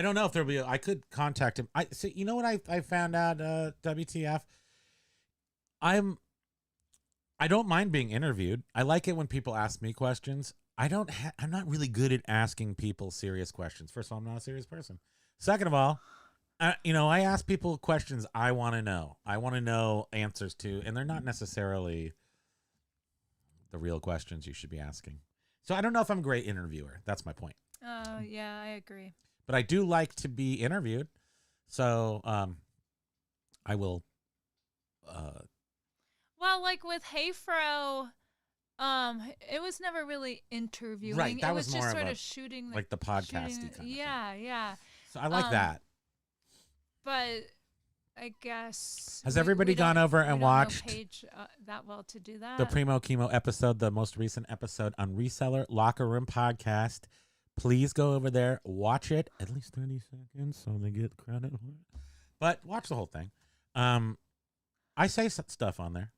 don't know if there'll be. I could contact him. So you know what I found out. WTF. I don't mind being interviewed. I like it when people ask me questions. I'm not really good at asking people serious questions. First of all, I'm not a serious person. Second of all, I ask people questions I want to know. I want to know answers to, and they're not necessarily the real questions you should be asking. So I don't know if I'm a great interviewer. That's my point. Oh, yeah, I agree. But I do like to be interviewed. So I will. Well, like with Hey Fro, it was never really interviewing. Right, that it was was just more of sort a- of shooting. like the podcasty kind of thing. Yeah. So I like that. But I guess Has everybody gone don't- over we and don't know watched Paige that well to do that? the Primo Kimo episode, the most recent episode on Reseller Locker Room Podcast? Please go over there, watch it, at least 30 seconds so they get credit for it. But watch the whole thing. I say stuff on there.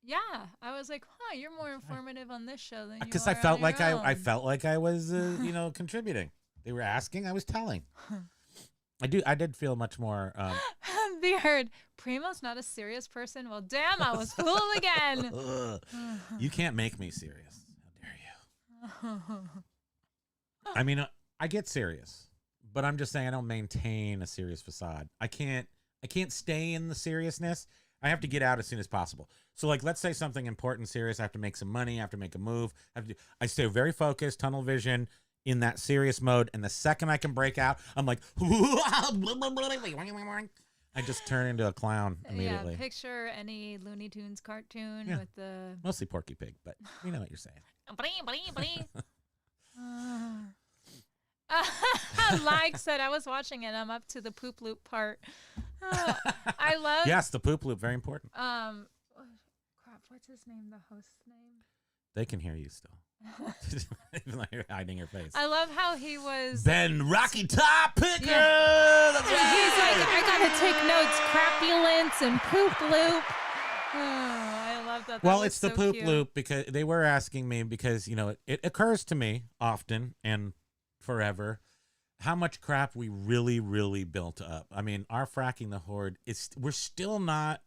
Yeah, I was like, huh, you're more informative on this show than you Because are I felt on like your I own. felt like I was contributing. They were asking, I was telling. I did feel much more They heard Primo's not a serious person. Well, damn, I was fooled again. You can't make me serious. How dare you? I mean, I get serious, but I'm just saying I don't maintain a serious facade. I can't stay in the seriousness. I have to get out as soon as possible. So, like, let's say something important, serious. I have to make some money. I have to make a move. I stay very focused, tunnel vision, in that serious mode. And the second I can break out, I'm like, I just turn into a clown immediately. Yeah, picture any Looney Tunes cartoon Yeah. with the Mostly Porky Pig, but you know what you're saying. Like said, I was watching it. I'm up to the poop loop part. I love. Yes, the poop loop, very important. Crap. What's his name? The host's name. They can hear you still. Even though you're hiding your face. I love how he was. Ben Rocky Top Picker. Yeah. That's He's right. like, I gotta take notes. Crapulence and poop loop. I love that. Well, That was it's the so poop cute. loop because they were asking me because it occurs to me often and forever how much crap we really, really built up. I mean, our fracking the horde we're still not.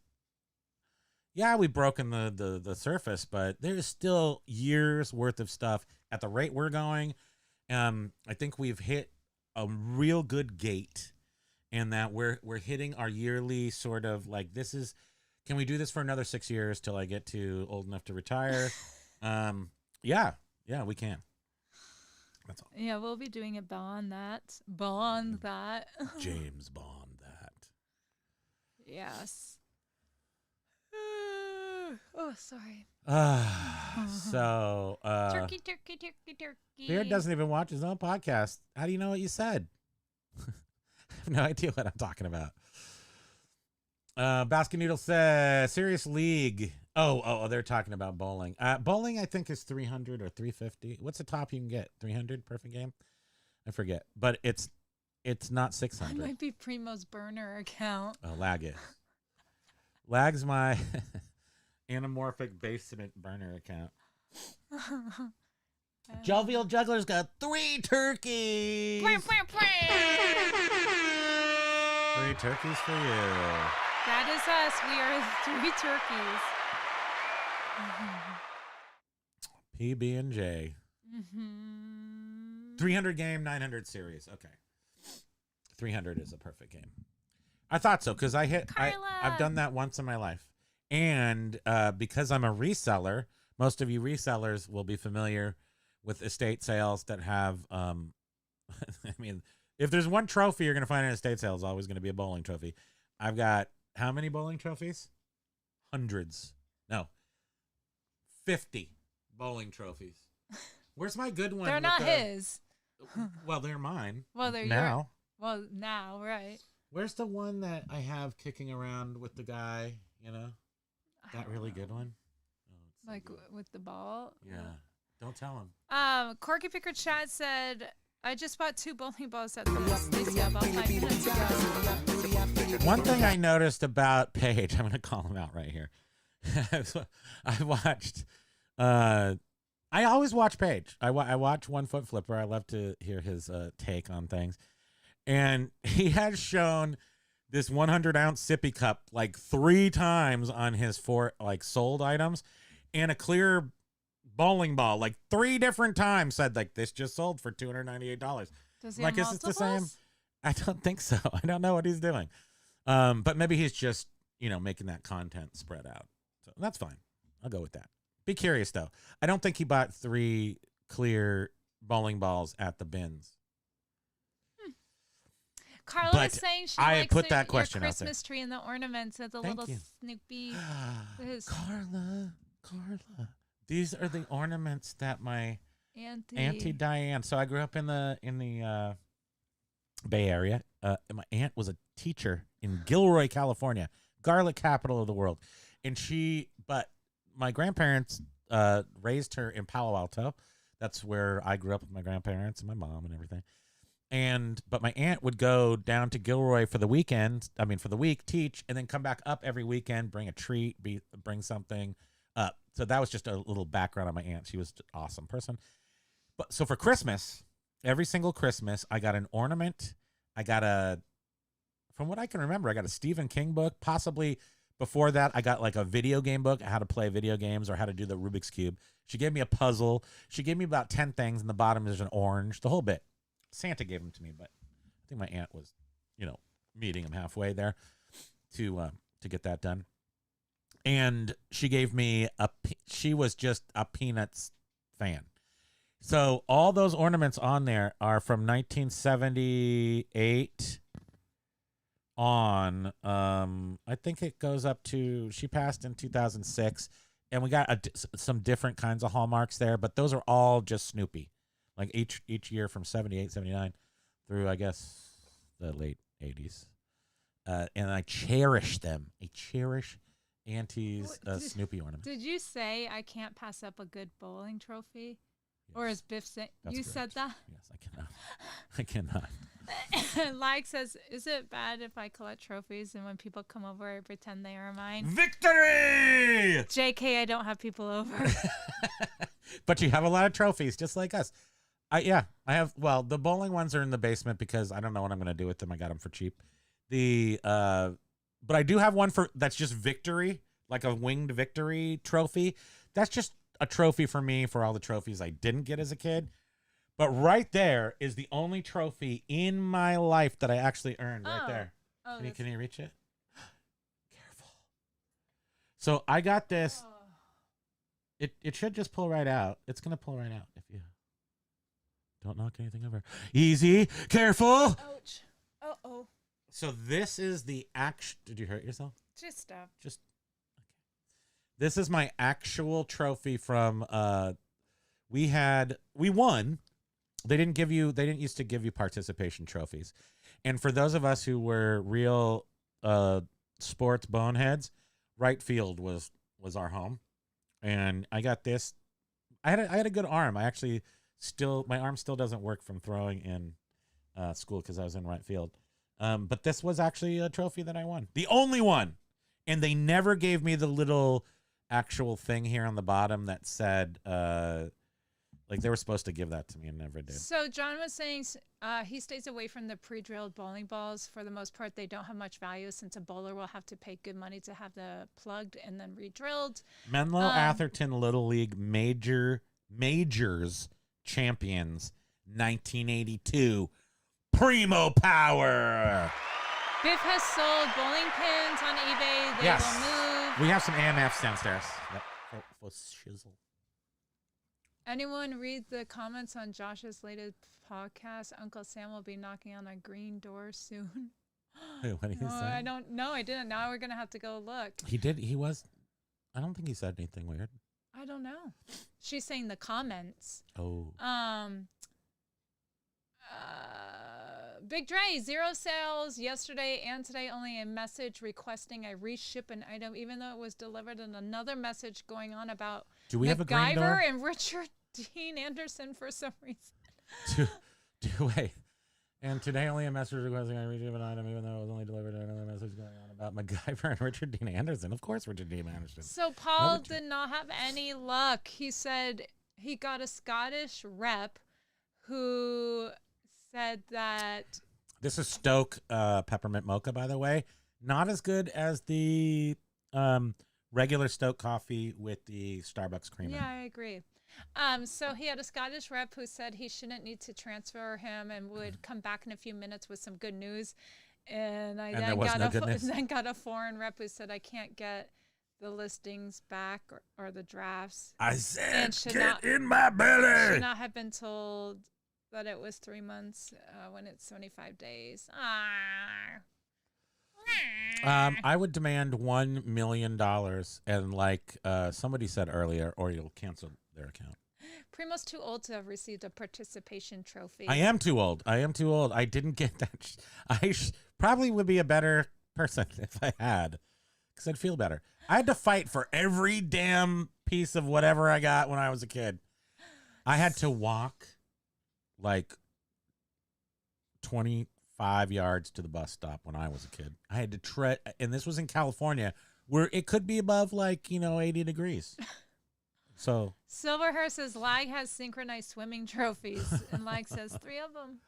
Yeah, we've broken the surface, but there's still years worth of stuff at the rate we're going. I think we've hit a real good gait, and that we're hitting our yearly sort of like, this is, can we do this for another 6 years till I get to old enough to retire? Yeah, we can. That's all. Yeah, we'll be doing a Bond that. Bond that. James Bond that. Yes. Oh, sorry. So Turkey. Beard doesn't even watch his own podcast. How do you know what you said? I have no idea what I'm talking about. Basket Noodle says Serious League. Oh, they're talking about bowling. Bowling, I think, is 300 or 350. What's the top you can get? 300 perfect game? I forget, but it's not 600. That might be Primo's burner account. Oh, lag it. Lag's my anamorphic basement burner account. Jovial Juggler's got 3 turkeys. 3 turkeys for you. That is us. We are 3 turkeys. PB&J. 300 game, 900 series. Okay. 300 is a perfect game. I thought so because I've done that once in my life. And because I'm a reseller, most of you resellers will be familiar with estate sales that have, I mean, if there's one trophy you're going to find in an estate sale, it's always going to be a bowling trophy. I've got how many bowling trophies? Hundreds. No. 50 bowling trophies. Where's my good one? They're not his. Well, they're mine. Well, they're now. Well, now, right. Where's the one that I have kicking around with the guy, you know? That really good one? Oh, it's so Like good. with the ball? Yeah. Don't tell him. Corky Picker Chat said, I just bought 2 bowling balls at the Stacy about 5 minutes ago. One thing I noticed about Paige, I'm going to call him out right here. I watched, I always watch Paige. I watch One Foot Flipper. I love to hear his take on things. And he has shown this 100-ounce sippy cup like 3 times on his 4 like sold items, and a clear bowling ball like 3 different times. Said like, this just sold for $298. Does he Like, have is it the same? multiples? I don't think so. I don't know what he's doing. But maybe he's just, making that content spread out. So that's fine. I'll go with that. Be curious though. I don't think he bought 3 clear bowling balls at the bins. Carla But was saying she I likes put that question your out there. Christmas tree and the ornaments with the Thank little you. Snoopy. Carla. These are the ornaments that my Auntie. Auntie Diane. So I grew up in the Bay Area. And my aunt was a teacher in Gilroy, California, garlic capital of the world. But my grandparents raised her in Palo Alto. That's where I grew up with my grandparents and my mom and everything. But my aunt would go down to Gilroy for the weekend. For the week, teach, and then come back up every weekend, bring a treat, bring something up. So that was just a little background on my aunt. She was an awesome person. But so for Christmas, every single Christmas, I got an ornament. From what I can remember, I got a Stephen King book. Possibly before that, I got like a video game book, how to play video games or how to do the Rubik's Cube. She gave me a puzzle. She gave me about 10 things, and the bottom is an orange, the whole bit. Santa gave them to me, but I think my aunt was, meeting him halfway there to get that done. And she gave me she was just a Peanuts fan. So all those ornaments on there are from 1978 on. I think it goes up to, she passed in 2006, and we got some different kinds of hallmarks there, but those are all just Snoopy. Like each year from 78, 79 through, I guess, the late 80s. And I cherish them. I cherish Auntie's Snoopy ornament. Did you say I can't pass up a good bowling trophy? Yes. Or is Biff saying, you That's said correct. that? Yes, I cannot. Like says, is it bad if I collect trophies and when people come over, I pretend they are mine? Victory! JK, I don't have people over. But you have a lot of trophies, just like us. I have. Well, the bowling ones are in the basement because I don't know what I'm going to do with them. I got them for cheap. But I do have one that's just victory, like a winged victory trophy. That's just a trophy for me for all the trophies I didn't get as a kid. But right there is the only trophy in my life that I actually earned. Right there. Oh, Can you reach it? Careful. So I got this. It should just pull right out. It's gonna pull right out if you don't knock anything over. Easy, careful. Ouch. Uh-oh. So this is the Did you hurt yourself? Just stop. Okay. This is my actual trophy from. We won. They didn't used to give you participation trophies, and for those of us who were real sports boneheads, right field was our home. And I got this. I had a good arm. My arm still doesn't work from throwing in school because I was in right field. But this was actually a trophy that I won, the only one. And they never gave me the little actual thing here on the bottom that said, like they were supposed to give that to me and never did. So John was saying he stays away from the pre-drilled bowling balls. For the most part, they don't have much value since a bowler will have to pay good money to have the plugged and then re-drilled. Menlo Atherton Little League Majors champions, 1982. Primo power. Biff has sold bowling pins on eBay. They will move. We have some AMFs downstairs. Yep. For shizzle. Anyone read the comments on Josh's latest podcast? Uncle Sam will be knocking on a green door soon. What did he say? I don't know. I didn't. Now we're going to have to go look. He did. He was. I don't think he said anything weird. I don't know. She's saying the comments. Oh. Big Dre, 0 sales yesterday and today. Only a message requesting I reship an item, even though it was delivered, and another message going on about Do we have a green door? MacGyver and Richard Dean Anderson for some reason. Wait. And today only a message requesting I reship an item, even though it was only delivered. Another message going on about MacGyver and Richard Dean Anderson. Of course, Richard Dean Anderson. So Paul did not have any luck. He said he got a Scottish rep who said that this is Stoke peppermint mocha, by the way. Not as good as the regular Stoke coffee with the Starbucks creamer. Yeah, I agree. So he had a Scottish rep who said he shouldn't need to transfer him and would come back in a few minutes with some good news. And then got a foreign rep who said I can't get the listings back or the drafts. I said, get in my belly. Should not have been told that it was 3 months when it's 75 days. I would demand $1 million, and like somebody said earlier, or you'll cancel their account. Primo's too old to have received a participation trophy. I am too old. I didn't get that. I probably would be a better person if I had, because I'd feel better. I had to fight for every damn piece of whatever I got when I was a kid. I had to walk like 25 yards to the bus stop when I was a kid. I had to tread, and this was in California, where it could be above 80 degrees. So Silverhurst says Lag has synchronized swimming trophies, and Lag says 3 of them.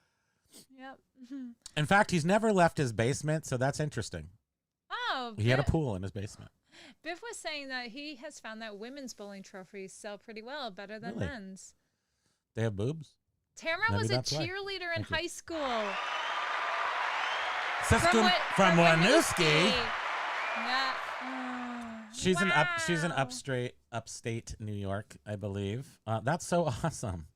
Yep. In fact, he's never left his basement, so that's interesting. Oh, he had a pool in his basement. Biff was saying that he has found that women's bowling trophies sell pretty well, better than Really? men's. They have boobs? Tamara Maybe was a that's why. cheerleader in high school. From Winooski. Yeah. She's an upstate New York, I believe. That's so awesome.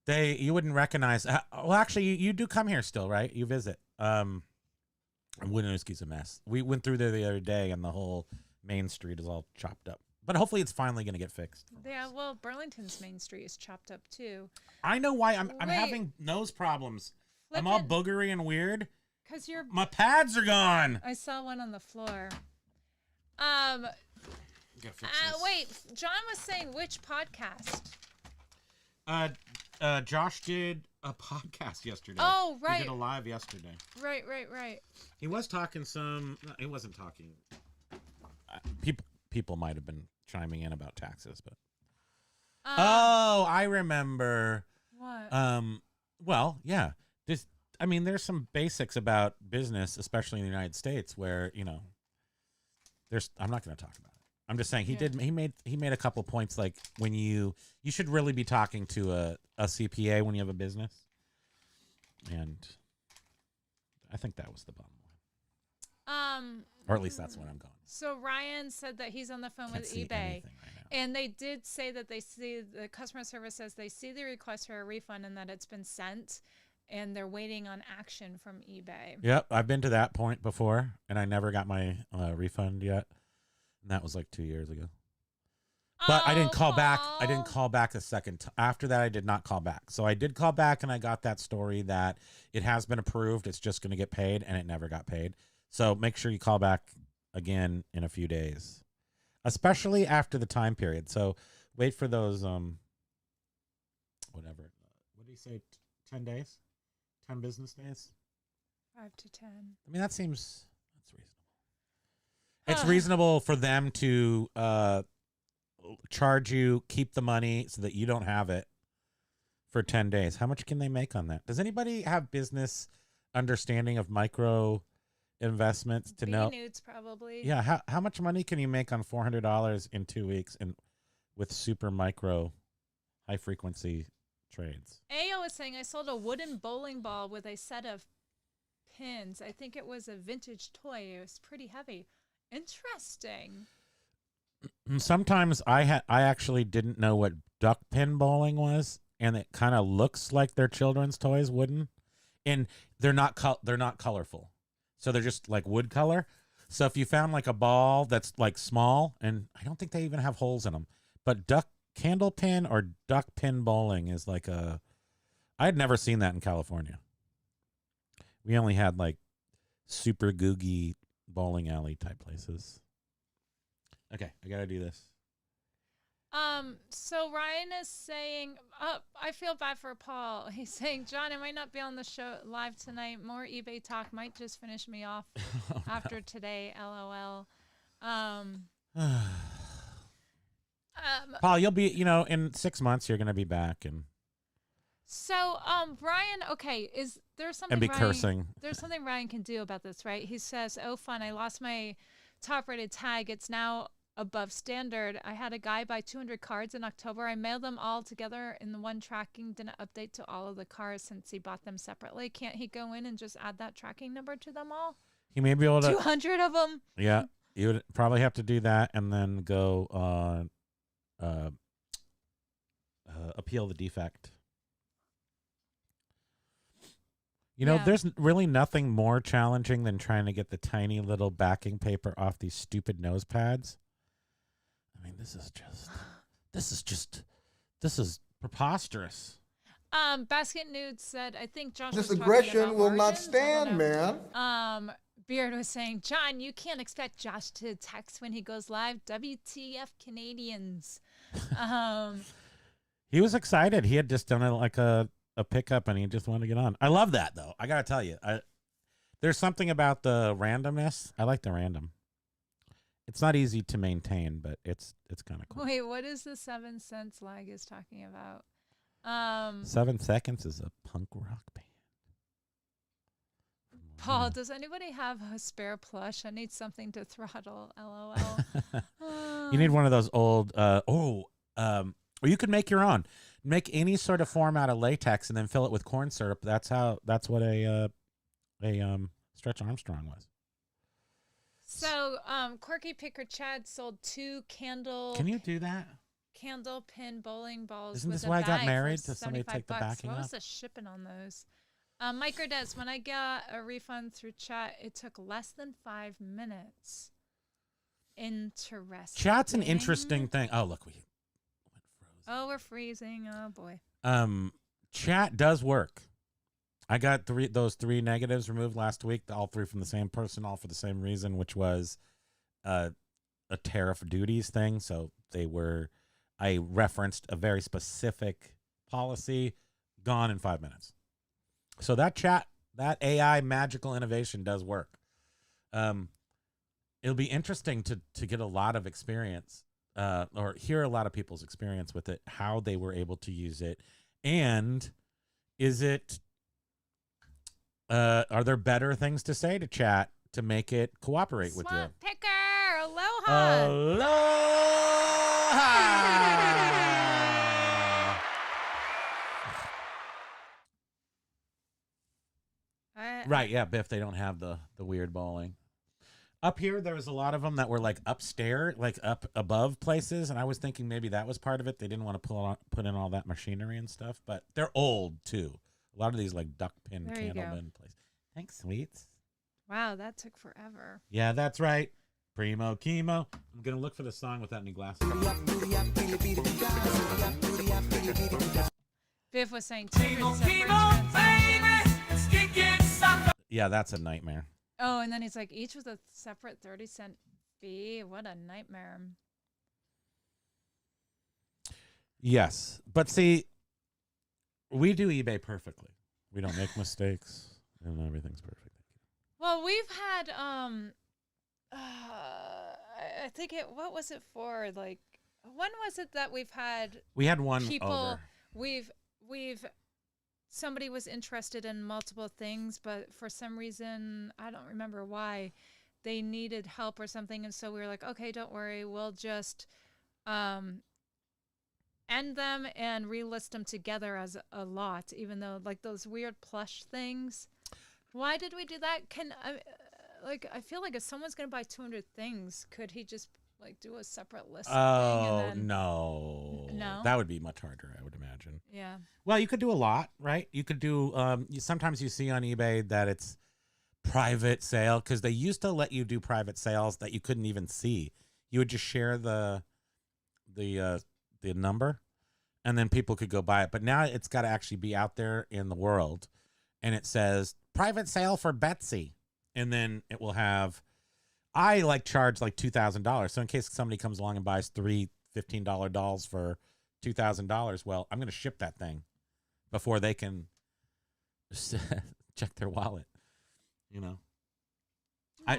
You wouldn't recognize. Well, actually, you do come here still, right? You visit. Winooski's a mess. We went through there the other day, and the whole main street is all chopped up. But hopefully, it's finally going to get fixed. Yeah, well, Burlington's main street is chopped up too. I know why. I'm having nose problems. I'm all boogery and weird. Cause my pads are gone. I saw one on the floor. Wait, John was saying which podcast? Josh did a podcast yesterday. Oh, right. He did a live yesterday. Right. He was talking he wasn't talking. People might have been chiming in about taxes, but. I remember. What? Well, yeah. There's some basics about business, especially in the United States, where I'm not going to talk about it. I'm just saying he Yeah. did. He made a couple points like when you should really be talking to a CPA when you have a business, and I think that was the bottom line. Or at least that's what I'm going. So Ryan said that he's on the phone Can't with see eBay, anything right now. and they did say that they see the customer service says they see the request for a refund and that it's been sent, and they're waiting on action from eBay. Yep, I've been to that point before, and I never got my refund yet, and that was like 2 years ago. But I didn't call back. I didn't call back a second. After that, I did not call back. So I did call back, and I got that story that it has been approved. It's just going to get paid, and it never got paid. So make sure you call back again in a few days, especially after the time period. So wait for those, whatever. What do you say, 10 days? 10 business days? 5 to 10. I mean, that's reasonable. It's reasonable for them to charge you, keep the money so that you don't have it for 10 days. How much can they make on that? Does anybody have business understanding of micro investments to know? Nudes probably. Yeah, how much money can you make on $400 in 2 weeks and with super micro high frequency trades? Ayo was saying I sold a wooden bowling ball with a set of pins. I think it was a vintage toy. It was pretty heavy. Interesting. Sometimes I actually didn't know what duck pin bowling was, and it kind of looks like their children's toys, wooden, and they're not colorful, so they're just like wood color. So if you found like a ball that's like small, and I don't think they even have holes in them, but duck candle pin or duck pin bowling is like I had never seen that in California. We only had like super googie bowling alley type places. Okay, I gotta do this. So Ryan is saying, I feel bad for Paul. He's saying, John, I might not be on the show live tonight. More eBay talk might just finish me off after today. LOL. Paul, you'll be, in 6 months, you're gonna be back and Ryan, okay, is there something and be Ryan, cursing. There's something Ryan can do about this, right? He says, oh, fun, I lost my top-rated tag. It's now above standard. I had a guy buy 200 cards in October. I mailed them all together in the one tracking. Didn't update to all of the cards since he bought them separately. Can't he go in and just add that tracking number to them all? He may be able to 200 of them. Yeah, you would probably have to do that and then go appeal the defect. Yeah. There's really nothing more challenging than trying to get the tiny little backing paper off these stupid nose pads. I mean, this is preposterous. Basket Nude said, I think Josh This was talking aggression about will not margins. I don't stand, know. man. Beard was saying, John, you can't expect Josh to text when he goes live. WTF Canadians. He was excited. He had just done a pickup and he just wanted to get on. I love that though. I gotta tell you, there's something about the randomness. I like the random. It's not easy to maintain, but it's kind of cool. Wait, what is the 7 cents lag is talking about? 7 seconds is a punk rock band. Paul, does anybody have a spare plush? I need something to throttle. LOL. You need one of those old. Or you could make your own. Make any sort of form out of latex and then fill it with corn syrup. That's what a Stretch Armstrong was. So, Quirky Picker Chad sold 2 candle. Can you do that? Candle pin bowling balls. Isn't with this a why I got bag married? for To somebody take the $75. backing What was off? the shipping on those? Mike Des, when I got a refund through chat, it took less than 5 minutes. Interesting. Chat's an interesting thing. Oh, look, we went frozen. Oh, we're freezing. Oh boy. Chat does work. I got those 3 negatives removed last week, all 3 from the same person, all for the same reason, which was a tariff duties thing. So I referenced a very specific policy, gone in 5 minutes. So that AI magical innovation does work. It'll be interesting to get a lot of experience, or hear a lot of people's experience with it, how they were able to use it, and is it are there better things to say to chat to make it cooperate with you? Swamp Picker, aloha. Right, yeah, Biff, they don't have the weird bowling. Up here, there was a lot of them that were like upstairs, like up above places, and I was thinking maybe that was part of it. They didn't want to put in all that machinery and stuff, but they're old too. A lot of these like duck pin candleman places. Thanks, sweets. Wow, that took forever. Yeah, that's right. Primo, Kimo. I'm gonna look for the song without any glasses. Biff was saying Primo, baby. Yeah, that's a nightmare. Oh, and then he's like, each with a separate 30-cent fee. What a nightmare. Yes, but see, we do eBay perfectly. We don't make mistakes, and everything's perfect. Well, we've had I think what was it for? Like, when was it that we've had? We had one people. over. We've somebody was interested in multiple things, but for some reason, I don't remember why, they needed help or something, and so we were like, okay, don't worry, we'll just end them and relist them together as a lot, even though like those weird plush things. Why did we do that? I feel like if someone's gonna buy 200 things, could he just like do a separate list? No, that would be much harder, I would imagine. Yeah. Well, you could do a lot, right? You could do. Sometimes you see on eBay that it's private sale because they used to let you do private sales that you couldn't even see. You would just share the number, and then people could go buy it. But now it's got to actually be out there in the world, and it says private sale for Betsy, and then it will have. I charge like $2,000. So in case somebody comes along and buys three $15 dolls for $2,000, well, I'm going to ship that thing before they can check their wallet. Yeah.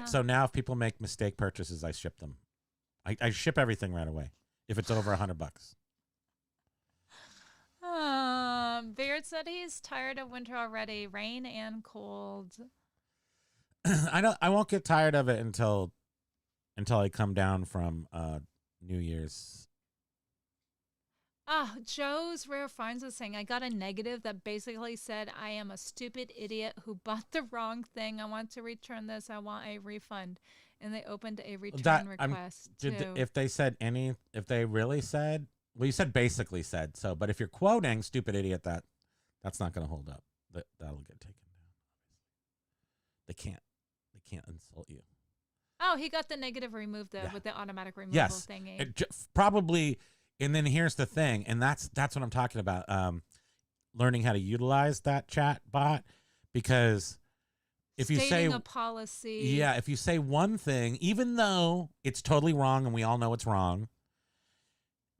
So now if people make mistake purchases, I ship them. I ship everything right away if it's over $100. Beard said he's tired of winter already, rain and cold. I won't get tired of it until I come down from New Year's. Joe's Rare Finds was saying, I got a negative that basically said, I am a stupid idiot who bought the wrong thing. I want to return this. I want a refund. And they opened a return request. If they really said, well, you said basically said, so, but if you're quoting stupid idiot, that's not going to hold up. That'll get taken down. They can't insult you. Oh, he got the negative removed with the automatic removal thingy. Probably. And then here's the thing, and that's what I'm talking about. Learning how to utilize that chat bot, because if you say a policy, if you say one thing, even though it's totally wrong and we all know it's wrong,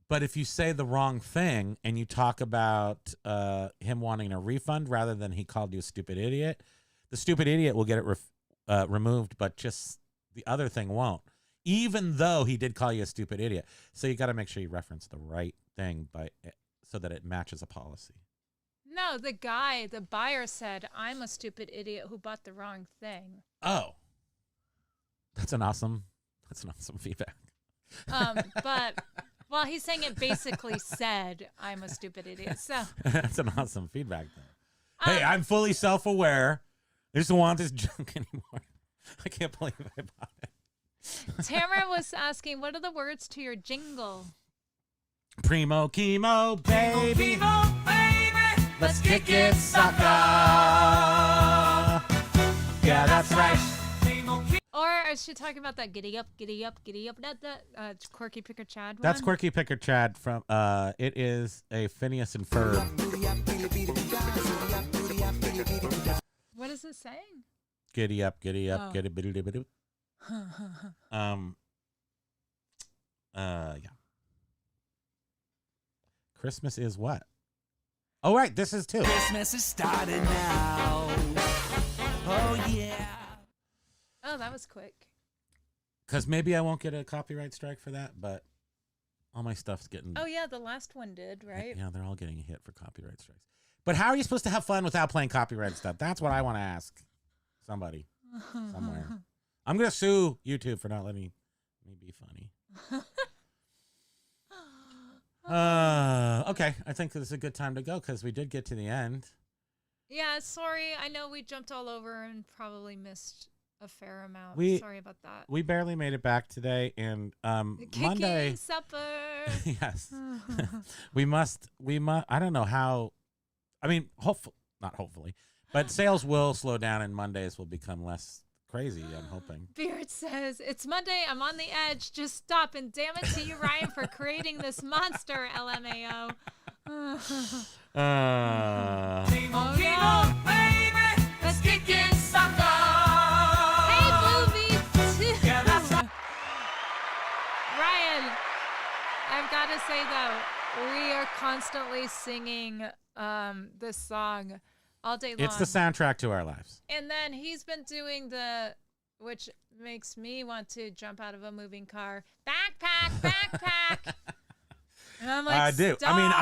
but if you say the wrong thing and you talk about him wanting a refund rather than he called you a stupid idiot, the stupid idiot will get it removed, but just the other thing won't. Even though he did call you a stupid idiot. So you got to make sure you reference the right thing so that it matches a policy. No, the buyer said, I'm a stupid idiot who bought the wrong thing. Oh. That's an awesome feedback. Well, he's saying it basically said, I'm a stupid idiot. So that's an awesome feedback, though. Hey, I'm fully self-aware. I just don't want this junk anymore. I can't believe I bought it. Tamara was asking, what are the words to your jingle? Primo, Kimo, baby. Kimo, baby. Let's kick it, sucker. Yeah, that's right. Or is she talking about that giddy up, giddy up, giddy up? That Quirky Picker Chad one? That's Quirky Picker Chad from, it is a Phineas and Ferb. What is it saying? Giddy up, giddy biddy biddy. Yeah. Christmas is what? Oh, right. This is too. Christmas is starting now. Oh, yeah. Oh, that was quick. Because maybe I won't get a copyright strike for that, but all my stuff's getting... Oh, yeah. The last one did, right? Yeah, they're all getting a hit for copyright strikes. But how are you supposed to have fun without playing copyright stuff? That's what I want to ask somebody somewhere. I'm going to sue YouTube for not letting me be funny. Okay, I think this is a good time to go because we did get to the end. Yeah, sorry. I know we jumped all over and probably missed a fair amount. Sorry about that. We barely made it back today, and Monday supper. Yes. we must I don't know how. I mean, not hopefully, but sales will slow down and Mondays will become less crazy, I'm hoping. Beard says, it's Monday, I'm on the edge, just stop, and damn it to you, Ryan, for creating this monster, LMAO. Kimo, Kimo, baby, let's kick in soccer. Hey, Blue V2. Yeah, that's right. Ryan, I've got to say, though, we are constantly singing this song all day long. It's the soundtrack to our lives. And then he's been doing which makes me want to jump out of a moving car. Backpack. And I'm like, I do. Stop. I mean,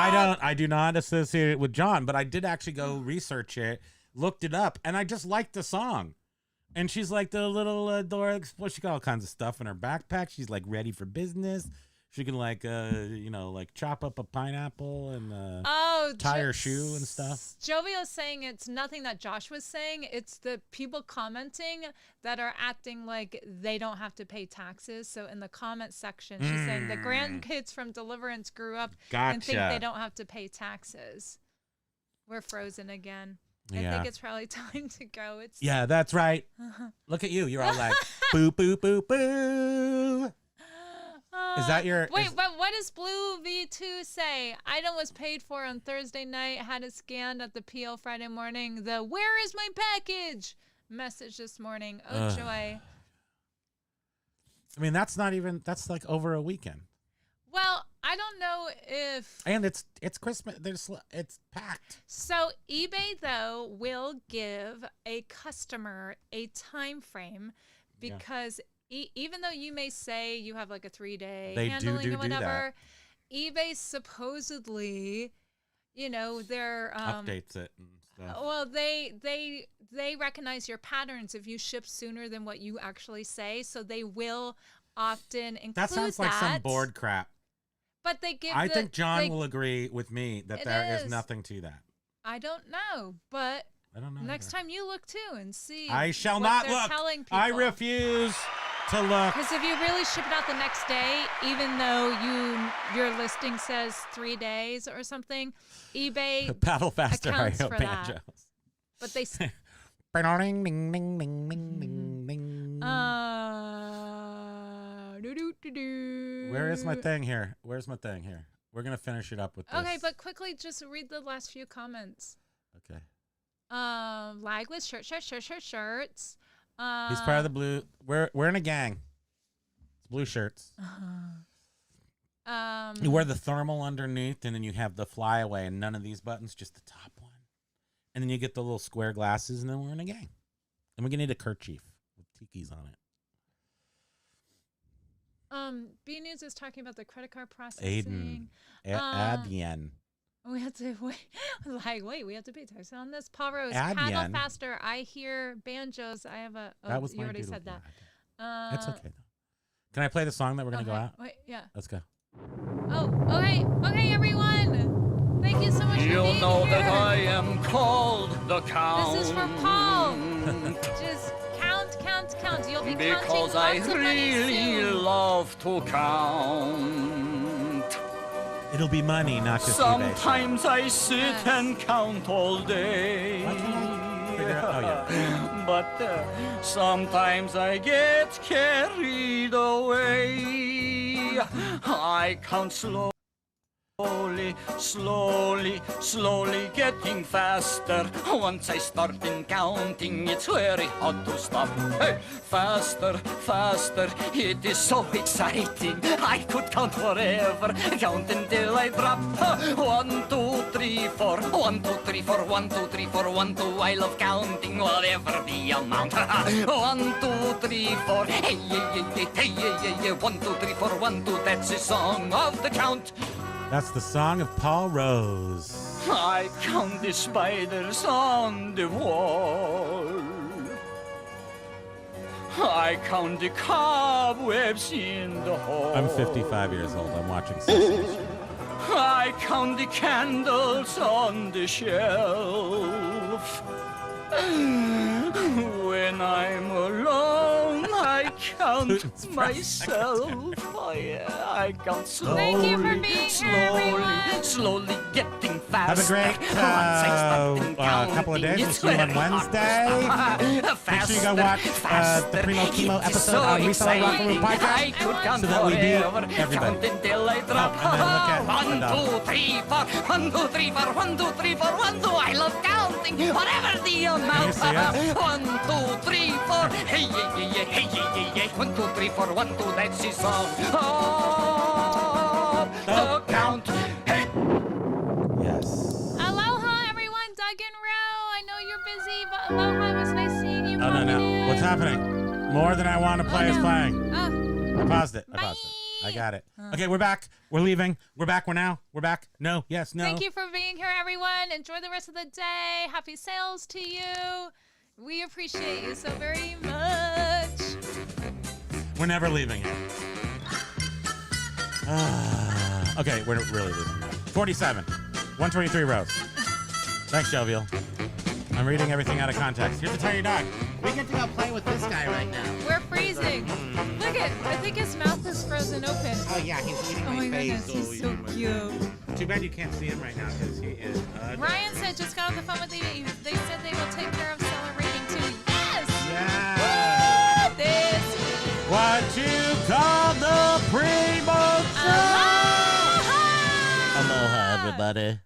I do not associate it with John, but I did actually go research it, looked it up, and I just liked the song. And she's like the little Dora. Well, she got all kinds of stuff in her backpack. She's like ready for business. She can like chop up a pineapple and tie her shoe and stuff. Jovial's saying it's nothing that Josh was saying. It's the people commenting that are acting like they don't have to pay taxes. So in the comment section, she's saying the grandkids from Deliverance grew up and think they don't have to pay taxes. We're frozen again. I think it's probably time to go. Yeah, that's right. Look at you. You're all like, boo, boo, boo, boo. Is that your... Wait, but what does Blue V2 say? Item was paid for on Thursday night, had it scanned at the PO Friday morning. The "where is my package" message this morning. Oh, joy. I mean, that's like over a weekend. Well, I don't know if... And it's Christmas. It's packed. So eBay, though, will give a customer a time frame because... even though you may say you have like a 3-day handling or whatever, eBay supposedly, they're updates it and stuff. Well, they recognize your patterns if you ship sooner than what you actually say, so they will often include that. That sounds like some board crap. But they give. I think John will agree with me that there is nothing to that. I don't know, but I don't know. Next time you look too and see. I shall not look. Telling people. I refuse to look. Because if you really ship it out the next day, even though your listing says 3 days or something, eBay paddle faster accounts for banjos. that. But they. Ding, ding, ding, ding, ding, ding, ding. Where is my thing here? Where's my thing here? We're gonna finish it up with this. Okay, but quickly, just read the last few comments. Okay. Lag with shirts. He's part of the blue. We're in a gang. It's blue shirts. You wear the thermal underneath, and then you have the flyaway, and none of these buttons, just the top one. And then you get the little square glasses, and then we're in a gang. And we're gonna need a kerchief with tikis on it. B News is talking about the credit card processing. Adyen. We have to wait. We have to pay tax on this. Paul Rose, paddle faster. I hear banjos. I have a. That was you my already doodle said that. It's okay though. Can I play the song that we're gonna go out? Wait, yeah. Let's go. Oh, okay, everyone. Thank you so much for being You know here. that I am called the Count. This is for Paul. Just count. You'll be because counting I lots of money really soon. love to count. It'll be money, not just Sometimes I sit and count all day. Why can't I figure out? Oh, yeah. But sometimes I get carried away. I count slowly getting faster. Once I start in counting, it's very hard to stop. Hey, faster, it is so exciting. I could count forever, count until I drop. 1, 2, 3, 4, 1, 2, 3, 4, 1, 2, 3, 4, 1, 2. I love counting, whatever the amount. 1, 2, 3, 4, hey, 1, 2, 3, 4, 1, 2. That's the song of the count. That's the song of Paul Rose. I count the spiders on the wall. I count the cobwebs in the hall. I'm 55 years old. I'm watching Sesame Street. I count the candles on the shelf. When I'm alone, I count myself. Oh yeah, I count slowly. Thank you for being here, everyone. Slowly getting Have a faster. great couple of days. We'll see you on Wednesday. Make sure you go watch the Primo Kimo episode on Reseller podcast so that we beat everybody. Until I drop. And then look at 1, 2, 3, 4. 1, 2, 3, 4. 1, 2, 3, 4. 1, 2. I love counting. Whatever the amount. see us? 1, 2, 3, 4. Hey, yeah, yeah, yeah, hey, yeah, yeah, yeah. 1, 2, 3, 4. 1, 2. That's the song. The count. Hey. Yes. Aloha, everyone. Doug and Row. I know you're busy, but aloha. It was nice seeing you. Oh, no, no. popping in. What's happening? More than I want to play is playing. Oh, I paused it. Bye. I got it. Okay, we're back. We're leaving. We're back. We're now. We're back. No. Yes. No. thank you for being here, everyone. Enjoy the rest of the day. Happy sales to you. We appreciate you so very much. We're never leaving here. Okay, we're really leaving. 47. 123 rows. Thanks, Jovial. I'm reading everything out of context. Here's a tiny dog. We get to go play with this guy right now. We're freezing. Look at, I think his mouth is frozen open. Oh, yeah, he's eating Oh my face. goodness, he's so cute. Too bad you can't see him right now because he is Ryan said just got off the phone with eBay. They said they will take care of seller rating too. Yes! Yeah. Woo! This What you call the Primo Show. Aloha! Aloha, everybody.